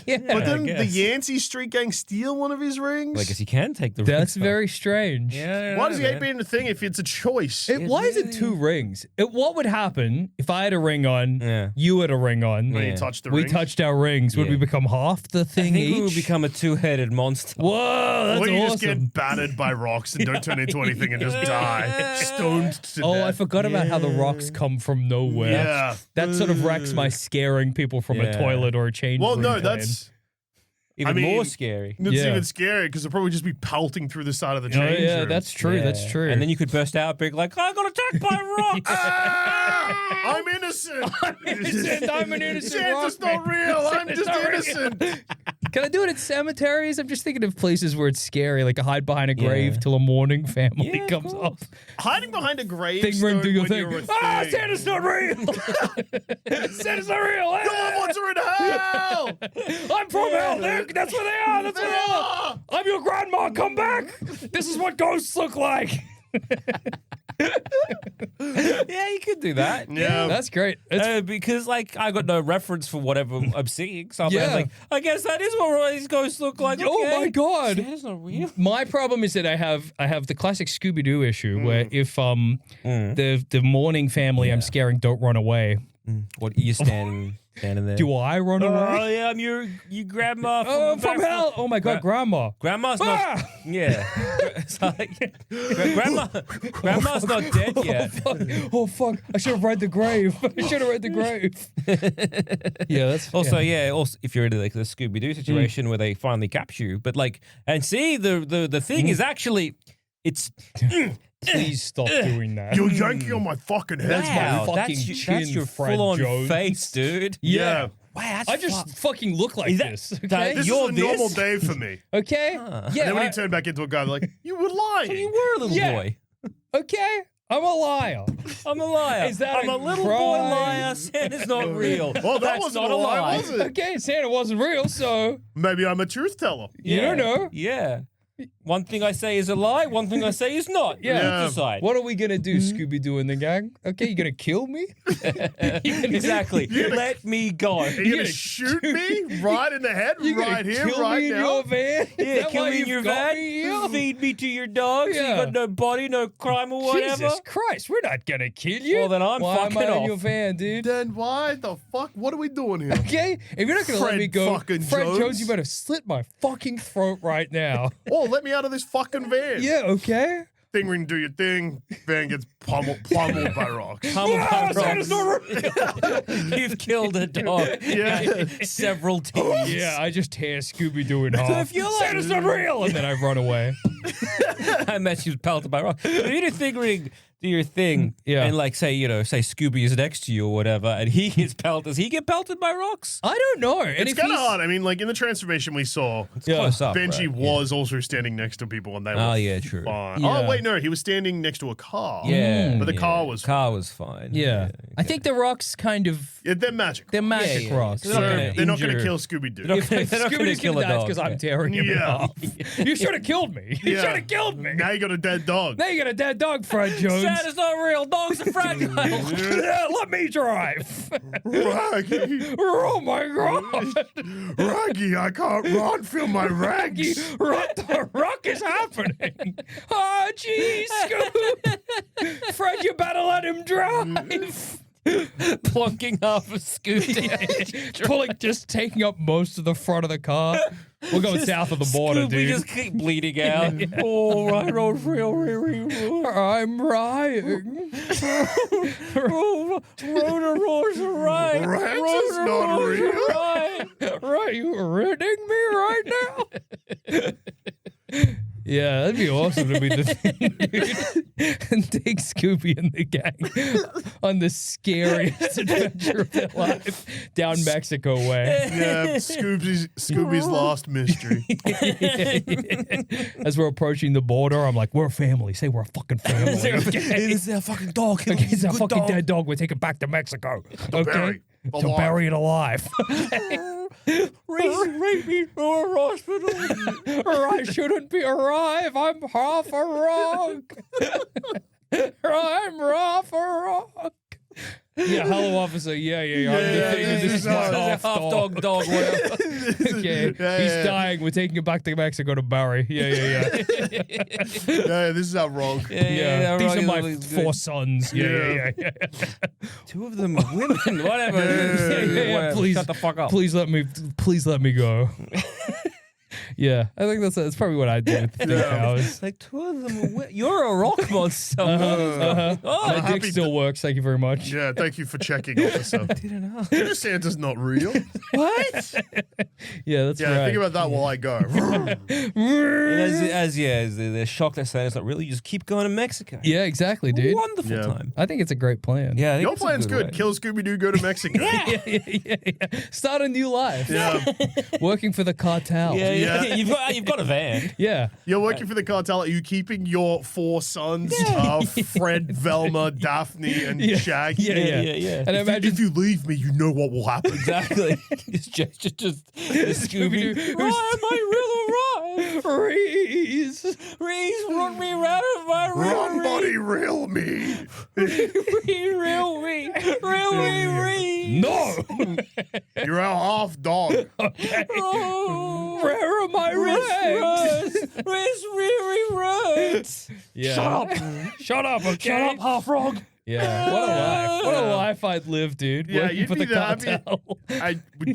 Yeah. but then the guess. Yancey Street Gang steal one of his rings? Well, I guess he can take the That's rings off. very strange. Yeah, Why does he man. hate being the thing if it's a choice? Why is it two rings? What would happen if I had a ring on, Yeah. you had a ring on, When Yeah. you touch the we rings? touched our rings? Would Yeah. we become half the I thing think each? we would become a two-headed monster. Whoa, that's Or you just awesome. get battered by rocks and don't turn into anything and just die. Stoned to Oh, death. I forgot about how the rocks come from nowhere. Yeah. That sort of wrecks my scaring people from a Yeah. toilet or a change Well, room no, plan. that's Even I mean, more scary. Yeah. even scary because they'll probably just be pelting through the side of the Oh, change yeah, room. that's true. Yeah. That's true. And then you could burst out big like, I got attacked by rocks. Ah, I'm innocent. I'm an innocent Santa's rock not man. real. I'm just not real. innocent. Can I do it at cemeteries? I'm just thinking of places where it's scary, like a hide behind a grave Yeah. till a mourning family Yeah, of comes course. up. Hiding behind a Thing gravestone ring, do your when thing. you're a Ah, thing. Santa's not real. Santa's not real. Your loved ones are in hell. I'm from hell. That's where they are. That's where they are. I'm your grandma. Come back. This is what ghosts look like. Yeah, you could do that. Yeah. That's great. It's Because like I got no reference for whatever I'm seeing, so I'm Yeah. like, I guess that is what these ghosts look like. Oh okay. my god! Santa's not real. My problem is that I have the classic Scooby-Doo issue where if the mourning family I'm scaring don't run away, What are you standing there? do I run Oh away? yeah, I'm your grandma from, Oh, the from back- hell! Oh my god, Grandma! Grandma's Ah! not. Yeah. It's like, grandma's not dead yet. Oh fuck! I should have read the grave. I should have read the grave. Yeah, that's Also, yeah. Also, if you're in like the Scooby-Doo situation where they finally capture you, but like, and see, the thing is actually, it's. Please stop doing that. You're yanking on my fucking head. That's my Wow, fucking that's chin, your Fred full-on Jones. face, dude. Yeah. Wow, that's I just fucking look like Is that- this. that- Okay. This You're is a normal this? day for me. Okay. And Yeah. then when you turn back into a guy, they're like, you were lying. You were a little Yeah. boy. Okay. I'm a liar. I'm a liar. Is that I'm a a little boy crime? liar. Santa's not real. Well, that That's wasn't not a lie, was it? Okay. Santa wasn't real, so Maybe I'm a truth teller. you don't know. Yeah. One thing I say is a lie. One thing I say is not. Yeah. You decide. What are we gonna do, Scooby-Doo and the gang? Okay, you gonna kill me? Exactly. Let me go. Are you going to shoot me right in the head, You gonna right here, kill right me in now? your van? Is Yeah, that kill why me in you've your got van. me here? Feed me to your dogs. Yeah. You got no body, no crime or whatever. Jesus Christ, we're not gonna kill you. Well, then I'm why fucking am I in off. your van, dude? Then why the fuck? What are we doing here? Okay, if you're not gonna let Fred me go, fucking Fred Jones, Jones. you better slit my fucking throat right now. Oh, let me out of this fucking van. Yeah, okay. Thing ring, do your thing. Van gets plummeled by rocks. Come on, Santa's not You've killed a dog. Yeah. Several times. Yeah, I just tear Scooby-Doo in half. if you're like- Santa's not real, and then I run away. I bet she was pelted by rock. If you do thing ring, do your thing. Yeah. And like say Scooby is next to you or whatever, and he gets pelted. Does he get pelted by rocks? I don't know. And It's if kind of he's- hard. I mean, like in the transformation we saw, Yeah. Close up. Benji right? was also standing next to people, and they were Oh, yeah, true. fine. Yeah. Oh wait, no, he was standing next to a car. Yeah. But the yeah. car was car was fine. Yeah. I think the rocks kind of Yeah, they're magic. they're magic yeah. rocks. So they're Yeah. not They're not going to injure- kill Scooby Doo. They're not If They're not gonna Scooby-Doo's kill gonna a die, dog, because I'm yeah. tearing him in Yeah. half. You should have killed me. You should have killed me. Now you got a dead dog. Now you got a dead dog, Fred Jones. Santa's not real. Dogs are fragile. Yeah, let me drive. Raggy. Oh my god. Raggy, I can't run. Feel my rags. What the rock is happening? Oh, jeez, Scoop. Fred, you better let him drive. Plunking off a Scooby. Pulling, just taking up most of the front of the car. We're going south of the border, Scooby dude. just keep bleeding out. Oh, right on real. I'm rying. Rhoda Roar's right. Rats is not real. Right, you are ridding me right now? Yeah, that'd be awesome to be the thing, dude. And take Scooby and the gang on the scariest adventure of their life down Mexico way. Yeah, Scooby's lost mystery. As we're approaching the border, I'm like, we're a family. Say we're a fucking family. It's a fucking dog. Okay, it's a fucking dead dog. We take it back to Mexico. Okay? bury To alive. bury it alive. Rape me for a hospital. Or I shouldn't be alive. I'm half a rock. I'm half a rock. Yeah, hello, officer. Yeah. This is my half dog. Whatever. Okay, he's dying. We're taking it back to Mexico to bury. Yeah. Yeah, this is our wrong. Yeah, these are my 4 sons. Yeah. Two of them are women. Whatever. Yeah, please, shut the fuck up. Please let me go. Yeah, I think that's probably what I do with the cows. Like two of them are women. You're a rock monster. My dick happy still works. Thank you very much. Yeah, thank you for checking, officer. Didn't know. You know Santa's not real. What? Yeah, that's Yeah, right. think about that while I go. As they're shocked that Santa's not really. You just keep going to Mexico. Yeah, exactly, dude. Wonderful Yeah. time. I think it's a great plan. Yeah, I think Your it's a plan's good. way. Kill Scooby-Doo, go to Mexico. yeah. Start a new life. Yeah. Working for the cartel. Yeah. You've got a van. Yeah. You're working for the cartel. Are you keeping your 4 sons, Fred, Velma, Daphne, and Shaggy? Yeah. And If imagine you leave me, you know what will happen. Exactly. just Scooby. Scooby-Doo, Why am I real alive? Reese. Reese, run me out of my Run, real buddy, reel me. Reel me, Reese. No. You're a half dog. Oh, Where are my Reese, legs? Reese really runs. Yeah. Shut up. Shut up, okay? Shut up, half frog. Yeah. What a life. What a life I'd live, dude. Yeah, Working you'd for be the that. cartel.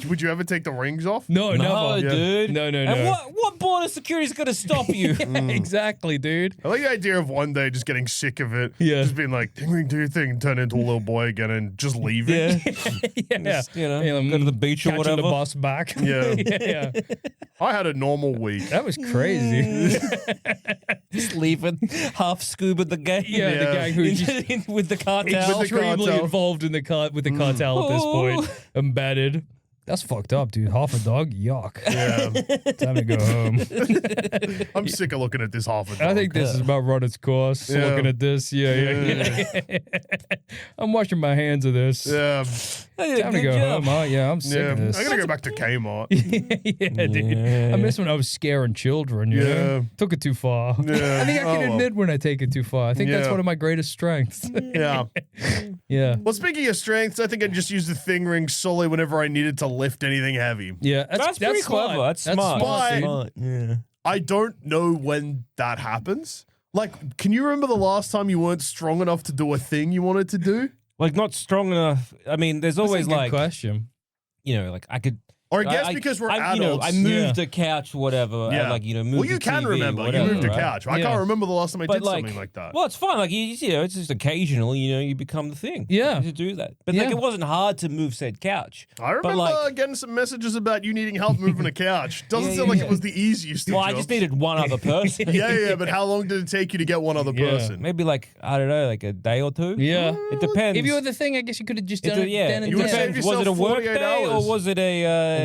Would you ever take the rings off? No, No, never. dude. No. And what border security's going to stop you? Exactly, dude. I like the idea of one day just getting sick of it. Yeah. Just being like, ding, ring, do your thing, turn into a little boy again and just leaving. Yeah. Yeah. Just, go to the beach or Catching whatever. the bus back. Yeah. Yeah. I had a normal week. That was crazy. Just leaving half scuba the gang. Yeah, the gang who just with the cartel. With the extremely cartel. involved in the cartel at this point. Embedded. That's fucked up, dude. Half a dog? Yuck. Yeah. Time to go home. I'm sick of looking at this half a dog. I think this is about run its course. Yeah. Looking at this. Yeah. I'm washing my hands of this. Yeah. Time to go home, huh? Yeah, I'm sick Yeah. of this. I'm going to go back to Kmart. Yeah, dude. I miss when I was scaring children, you Yeah. know? Took it too far. Yeah. I think I can Oh, well. admit when I take it too far. I think that's Yeah. one of my greatest strengths. Yeah. Yeah. Well, speaking of strengths, I think I just used the thing ring solely whenever I needed to lift anything heavy. Yeah. That's pretty smart. clever. That's smart. smart. Smart. Yeah. I don't know when that happens. Like, can you remember the last time you weren't strong enough to do a thing you wanted to do? Like not strong enough. I mean, there's That's a always good like question. like I could. Or I guess because we're adults. I moved a couch, whatever. Yeah. I moved. Well, you a can TV, remember. whatever, you moved a right? couch. I Yeah. can't remember the last time I But did like, something like that. well, it's fine. Like it's just occasionally, you become the thing. Yeah. to do that. But Yeah. like, it wasn't hard to move said couch. I remember like, getting some messages about you needing help moving a couch. Doesn't Yeah, sound yeah, like yeah. it was the easiest. Well, of I just jobs. needed one other person. Yeah, but how long did it take you to get one other Yeah. person? Maybe like I don't know, like a day or two. Yeah. It depends. If you were the thing, I guess you could have just It done it yeah, then and it You would've there. saved depends. Was it a yourself work 48 day or hours. was it a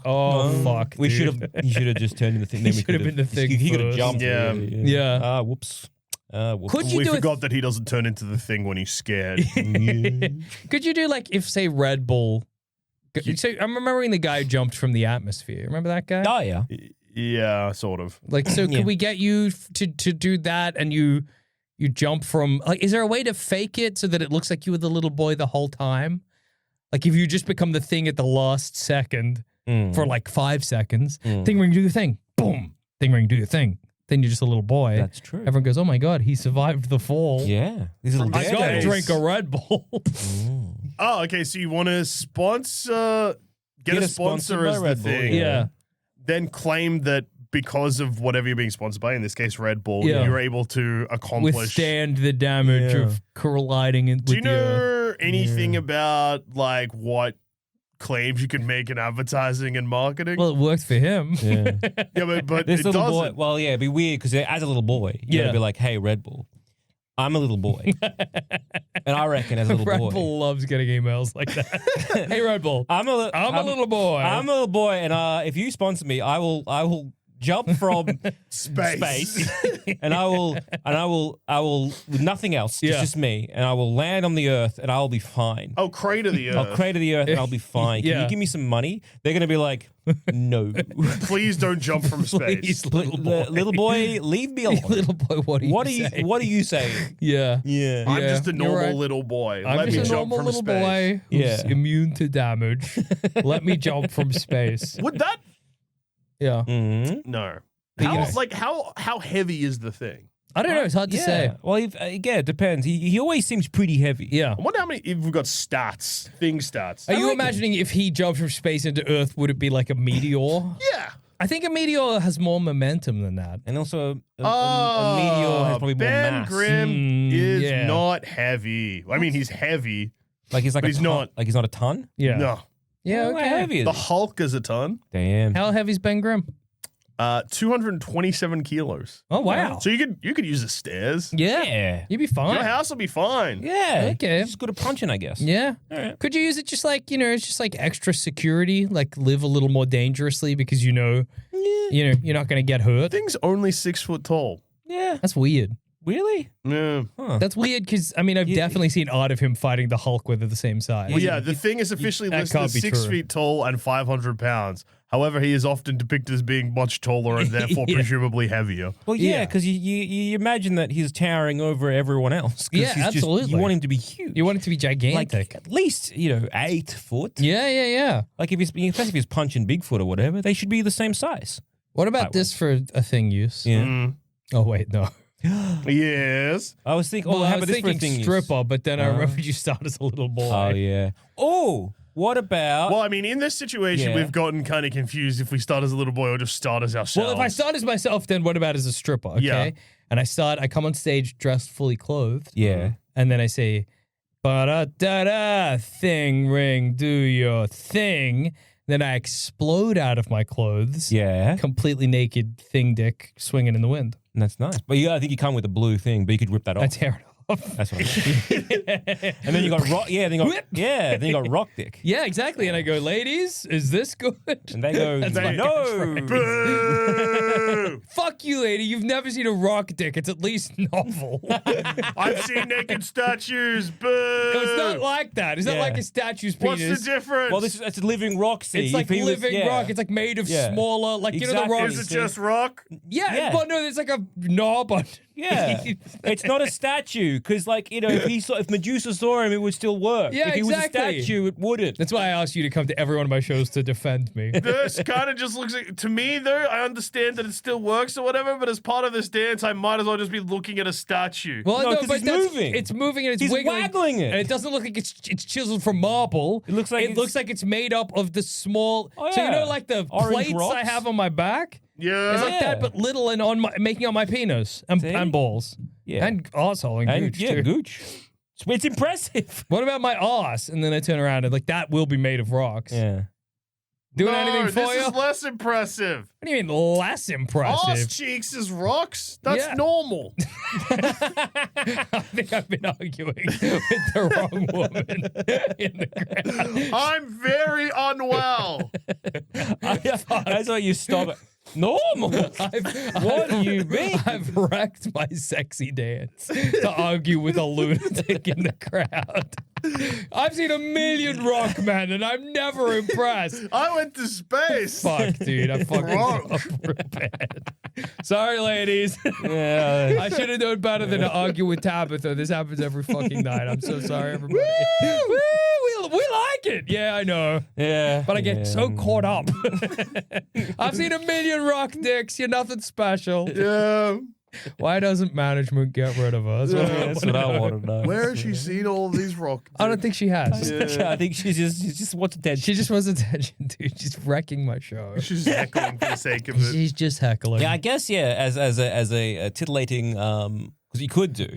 Oh, fuck. We dude. He should have just turned into the thing. Then we should have could've- been the thing He could have first. jumped. Yeah. Yeah. Ah, whoops. Whoops. Could you We do forgot that he doesn't turn into the thing when he's scared. Could you do like if say Red Bull? So I'm remembering the guy who jumped from the atmosphere. Remember that guy? Oh yeah. Yeah, sort of. Like, so Yeah. could we get you to do that and you jump from, like, is there a way to fake it so that it looks like you were the little boy the whole time? Like, if you just become the thing at the last second for like 5 seconds, thing ring, do your thing, boom, thing ring, do your thing. Then you're just a little boy. That's true. Everyone goes, oh my God, he survived the fall. Yeah. These little I gotta days. drink a Red Bull. Oh, okay. So you want to sponsor, get a sponsor sponsored by as the Red Bull, thing, Yeah. then claim that because of whatever you're being sponsored by, in this case Red Bull, Yeah. you're able to accomplish. Withstand the damage Yeah. of colliding with Do you the earth. know anything about like what claims you can make in advertising and marketing? Well, it worked for him. Yeah. yeah, but This it little boy. doesn't. Well, yeah, it'd be weird because as a little boy, you Yeah. gotta be like, "Hey, Red Bull, I'm a little boy," and I reckon as a little Red boy, Bull loves getting emails like that. Hey, Red Bull. I'm a little boy. I'm a little boy, and if you sponsor me, I will jump from space, and I will with nothing else, Yeah. just me, and I will land on the earth, and I'll be fine. Oh, crater the earth. I'll crater the earth, and I'll be fine. Can Yeah. you give me some money? They're gonna be like, no, Please don't jump from space. Please, little boy. little boy, leave me alone. Little boy, what are you saying? What are you saying? Yeah. Yeah. I'm Yeah, just a you're normal right. little boy. I'm Let me just a jump normal from little space. boy who's Yeah. immune to damage. Let me jump from space. Would that? Yeah. Mhm. No. But you How heavy is the thing? I don't know. It's hard to say. Well, yeah, it depends. He always seems pretty heavy. Yeah. I wonder how many. If we've got stats, thing stats. Are you imagining if he jumped from space into Earth, would it be like a meteor? Yeah. I think a meteor has more momentum than that. And also, a meteor has probably more Ben mass. Grimm is yeah. not heavy. I mean, he's heavy. Like he's like But a he's ton, not. Like he's not a ton. Yeah. No. Yeah. How Okay. heavy is The he? Hulk is a ton. Damn. How heavy's Ben Grimm? 227 kilos. Oh wow. So you could use the stairs. Yeah. Yeah. You'd be fine. Your house will be fine. Yeah. Okay. Just good at punching, I guess. Yeah. Alright. Could you use it just like, it's just like extra security, like live a little more dangerously because you're not going to get hurt? Thing's only 6 foot tall. Yeah. That's weird. Really? Yeah. Huh. That's weird because, I've definitely seen art of him fighting the Hulk where they're the same size. Well, yeah, the thing is officially that listed can't as be 6 true. feet tall and 500 pounds. However, he is often depicted as being much taller and therefore Yeah. presumably heavier. Well, yeah, Yeah. because you imagine that he's towering over everyone else. 'Cause Yeah, he's absolutely. you want him to be huge. You want it to be like gigantic. at least 8 foot. Yeah. Like especially if he's punching Bigfoot or whatever, they should be the same size. What about this for a thing use? Yeah. Mm. Oh, wait, no. Yes. I was thinking. Well, how I about was this for a thinking thing? stripper, but then I remembered you start as a little boy. Oh yeah. Oh, what about? Well, I mean, in this situation, Yeah. we've gotten kind of confused if we start as a little boy or just start as ourselves. Well, if I start as myself, then what about as a stripper? Okay. Yeah. And I come on stage dressed fully clothed. yeah. And then I say, ba-da-da-da, thing, ring, do your thing. Then I explode out of my clothes. Yeah. Completely naked thing dick swinging in the wind. That's nice. But I think you come with a blue thing, but you could rip that off. I tear it off. That's what I mean. And then you got rock. Yeah. Then you got rock dick. Yeah, exactly. And I go, ladies, is this good? And they go, That's my no. catchphrase. Boo! Fuck you, lady. You've never seen a rock dick. It's at least novel. I've seen naked statues. Boo! No, it's not like that. It's not Yeah. like a statue's penis. What's the difference? Well, it's a living rock. See, It's like If he was- living yeah. rock. It's like made of Yeah. smaller, like you know the Exactly. rock. is it just rock? Yeah, Yeah. well, no, there's like a knob on. Yeah, it's not a statue because, if Medusa saw him, it would still work. Yeah, if he exactly. was a statue, it wouldn't. That's why I asked you to come to every one of my shows to defend me. This kind of just looks like, to me, though, I understand that it still works or whatever, but as part of this dance, I might as well just be looking at a statue. Well, No, no, 'cause but he's that's- moving. It's moving and it's He's wiggling, waggling it. and it doesn't look like it's chiseled from marble. It looks like it looks like it's made up of the small. Oh, So you know, yeah. like the Orange plates I rocks? have on my back. Yeah. It's like that, but little and making on my penis and See? balls. Yeah. And arsehole and gooch yeah, too. gooch. It's impressive. What about my arse? And then I turn around and that will be made of rocks. Yeah. doing anything for this you? is less impressive. What do you mean less Ass impressive? cheeks is rocks. That's Yeah. normal. I think I've been arguing with the wrong woman in the crowd. I'm very unwell. That's why you stop it. Normal. What do you mean? I've wrecked my sexy dance to argue with a lunatic in the crowd. I've seen 1,000,000 rock men and I'm never impressed. I went to space. Fuck, dude. I fucking Wrong. up real bad. Sorry, ladies. Yeah. I should have known better than to argue with Tabitha. This happens every fucking night. I'm so sorry, everybody. Woo! We like it. Yeah, I know. Yeah. But I get so caught up. I've seen 1,000,000 rock dicks. You're nothing special. Yeah. Why doesn't management get rid of us? That's what I want to know. Where has she seen all of these rock? I don't think she has. I think she just wants attention. She just wants attention, dude. She's wrecking my show. She's heckling for the sake of it. She's just heckling. Yeah, I guess as a titillating because you could do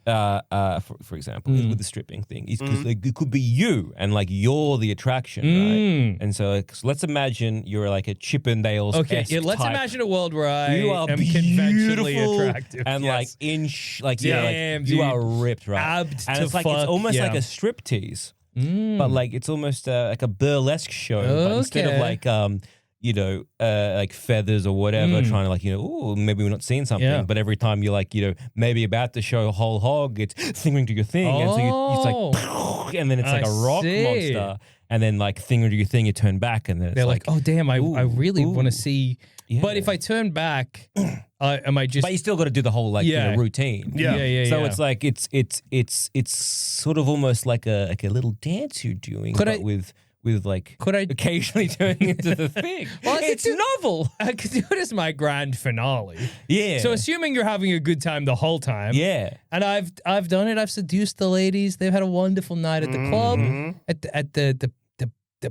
for example with the stripping thing, it could be you and like you're the attraction, right? And so, so let's imagine you're like a Chippendales. Okay, yeah, let's imagine a world where I You are am conventionally beautiful attractive. and Yes. Damn, you dude. are ripped, right? Abbed and to it's like fuck, it's almost yeah. like a striptease, but like it's almost like a burlesque show. But instead of Okay. like like feathers or whatever, trying to like ooh, maybe we're not seeing something. Yeah. But every time you're like maybe about to show a whole hog, it's fingering to your thing, and so it's like, and then it's like I a rock see. monster, and then like fingering to your thing, you turn back, and then it's They're like, oh damn, I really want to see. Yeah. But if I turn back, am I just? But you still got to do the whole like Yeah. routine. Yeah. So it's like it's sort of almost like a little dance you're doing, Could but I- with like Could I? occasionally turning into the thing. Well, I could it's do- novel. I could do it as my grand finale. Yeah. So assuming you're having a good time the whole time. yeah. And I've done it. I've seduced the ladies. They've had a wonderful night at the club, at the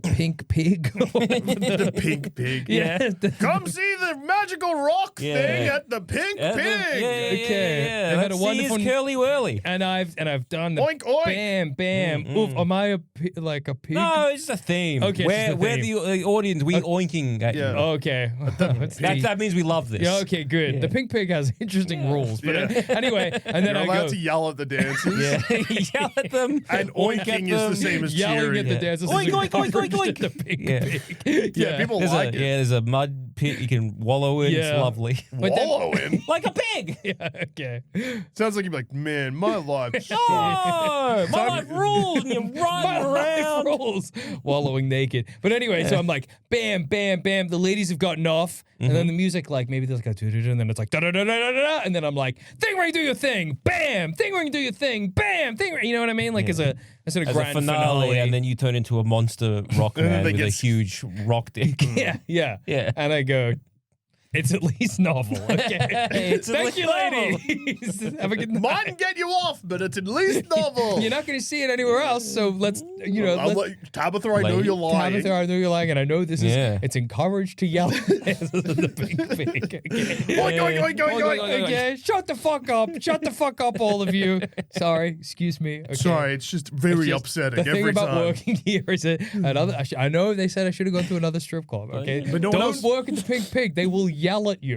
Pink Pig. The pink pig. Yeah. Come see the magical rock Yeah. thing at the pink Yeah, pig. Okay. They've had a Let's see wonderful- his curly whirly. And I've done the Oink, oink. bam bam. Oof, am I like a pig? No, it's just a theme. Okay, it's just a We're theme. the audience. We oinking at Yeah. you. Okay. That means we love this. Yeah, okay, good. The Pink Pig has interesting rules. But anyway, and then You're I allowed go to yell at the dancers. Yeah. Yell at them. And oinking is the same as yelling cheering. at the dancers. Oink, is oink, oink, encouraged oink, at the Pink Yeah. Pig. Yeah, people like it. There's a mud pit you can wallow in. Yeah. It's lovely. But then- Wallow in. Like a pig. Yeah, okay. Sounds like you'd be like, man, my life. Oh, my life rules, and you run My life around. rules. Wallowing naked. But anyway, so I'm like, bam, bam, bam. The ladies have gotten off. And then the music, like, maybe there's like a doo-doo-doo, and then it's like da-da-da-da-da-da. And then I'm like, thing ring, do your thing. Bam. Thing ring, do your thing. Bam. Thing ring. You know what I mean? Like, as a sort of As a grand finale, and then you turn into a monster rock And then man they with a get- huge rock dick. Yeah, yeah. Yeah. And I go, it's at least novel. Okay. It's at Thank least you, ladies. Have a good night. Mine get you off, but it's at least novel. You're not going to see it anywhere else, so let's, Tabitha, I know Lady- you're lying. Tabitha, I know you're lying, and I know this is, Yeah. it's encouraged to yell at the Pink Pig. Okay. Oink, oink, oink, oink, oink. Okay, shut the fuck up. Shut the fuck up, all of you. Sorry, excuse me. Okay. Sorry, it's just very It's just- upsetting The thing every about time. working here is that another. I know they said I should have gone to another strip club. Okay, But no one don't else- work at the Pink Pig. They will yell at you.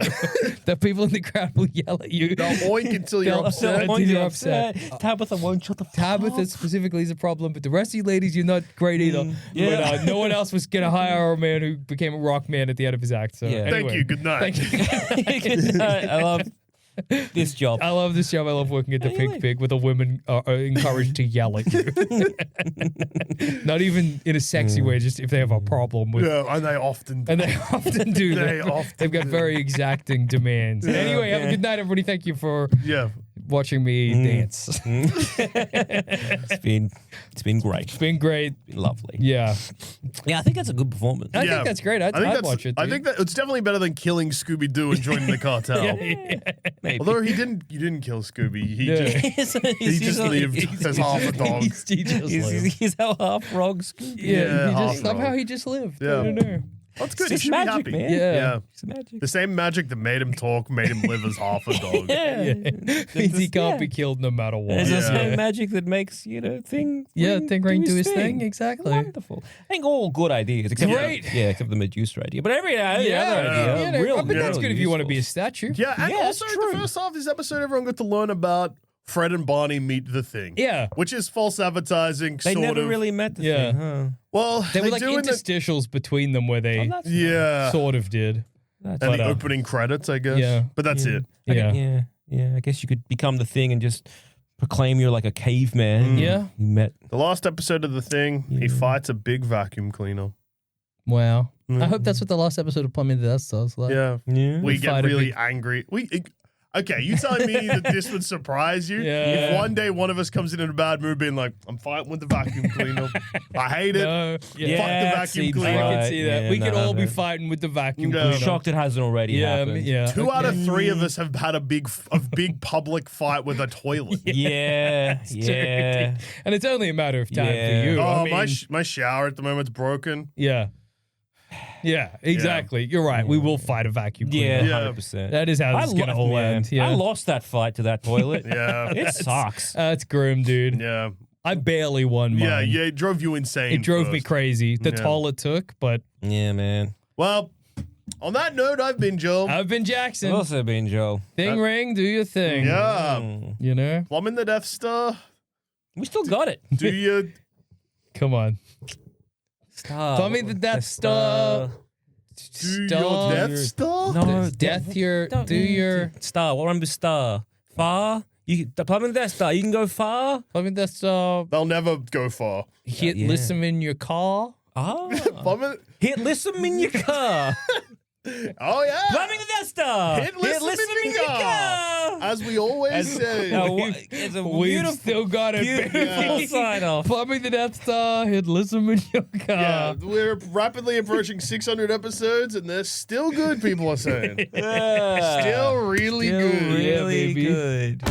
The people in the crowd will yell at you. They'll oink until you're They'll- upset. Until you're upset. Tabitha won't shut the fuck Tabitha up. specifically is a problem, but the rest of you ladies, you're not great either. yeah. But no one else was gonna hire a man who became a rock man at the end of his act. So Yeah. Thank anyway. you. Good night. Thank you. I love this job. I love this job. I love working at the Pink Pig where the women are encouraged to yell at you. Not even in a sexy way, just if they have a problem with. Yeah, and they often. And they often do They that. often They've got do. very exacting demands. Anyway, have a good night, everybody. Thank you for Yeah. watching me dance. It's been great. It's been great. Been lovely. Yeah. Yeah, I think that's a good performance. I Yeah. think that's great. I'd that's, watch it. I dude. think that it's definitely better than killing Scooby-Doo and joining the cartel. Maybe. Although you didn't kill Scooby. He Yeah. just he just lived as half a dog. He just lived. He's our half frog Scooby. Yeah, Yeah, he half just, somehow wrong. he just lived. Yeah. I don't know. That's good. It's He just should magic, be happy. man. Yeah. It's magic. The same magic that made him talk made him live as half a dog. Yeah. Means he can't be killed no matter what. There's the Yeah. same magic that makes, Thing Ring do his thing. Exactly. Wonderful. I think all good ideas. Except Great. Except the Medusa idea. But every other idea. I mean, that's good if you want to be a statue. Yeah, and Yeah, that's also in the true. first half of this episode, everyone got to learn about Fred and Barney meet the Thing. Yeah. Which is false advertising, They sort never of. really met the Yeah. thing, huh? Well, There were like do in the, interstitials between them where they yeah, sort of did. That's and but, the opening credits, I guess. yeah. But that's it. Yeah. I guess you could become the Thing and just proclaim you're like a caveman. Yeah. You met. The last episode of The Thing, he fights a big vacuum cleaner. Wow. I hope that's what the last episode of Plumbing the Death Star is like. Yeah. Yeah. We get fight a really big- angry. Okay, you telling me that this would surprise you? Yeah. If one day one of us comes in a bad mood being like, I'm fighting with the vacuum cleaner. I hate it. No. Fuck Yeah. the that vacuum seems cleaner. I can right. see that. Yeah, we could all be man. fighting with the vacuum No. I'm cleaner. shocked it hasn't already Yeah, happened. yeah. Two out of three of us have had a big public fight with a toilet. Yeah. Yeah. And it's only a matter of time Yeah. for you. Oh, I mean, my shower at the moment's broken. yeah. Yeah, exactly. You're right. We will fight a vacuum Yeah. cleaner. 100%. That is how this is going to all end. Yeah. I lost that fight to that toilet. Yeah. It sucks. That's grim, dude. Yeah. I barely won mine. Yeah, it drove you insane. It drove me first. crazy. The Yeah. toll it took, but Yeah, man. Well, on that note, I've been Joe. I've been Jackson. I've also been Joe. Thing ring, do your thing. Yeah. You know? Plumbing the Death Star. We still got it. Do you? Come on. Star. Tell me the Death Star. Do Star. your Death Star? No, Death your, do your, star. What remember star? Far? The plumbing Death Star. You can go far. plumbing Death Star, They'll never go far. hit Yeah. listen in your car. Ah. Plumbing. Hit listen in your car. Oh yeah. Plumbing the Death Star. Hit listen in your car. As we always say. It's a We've beautiful, still got it. beautiful baby. sign off. Plumbing the Death Star, hit listen in your car. Yeah, we're rapidly approaching 600 episodes, and they're still good. People are saying, still really Still good. really baby. good.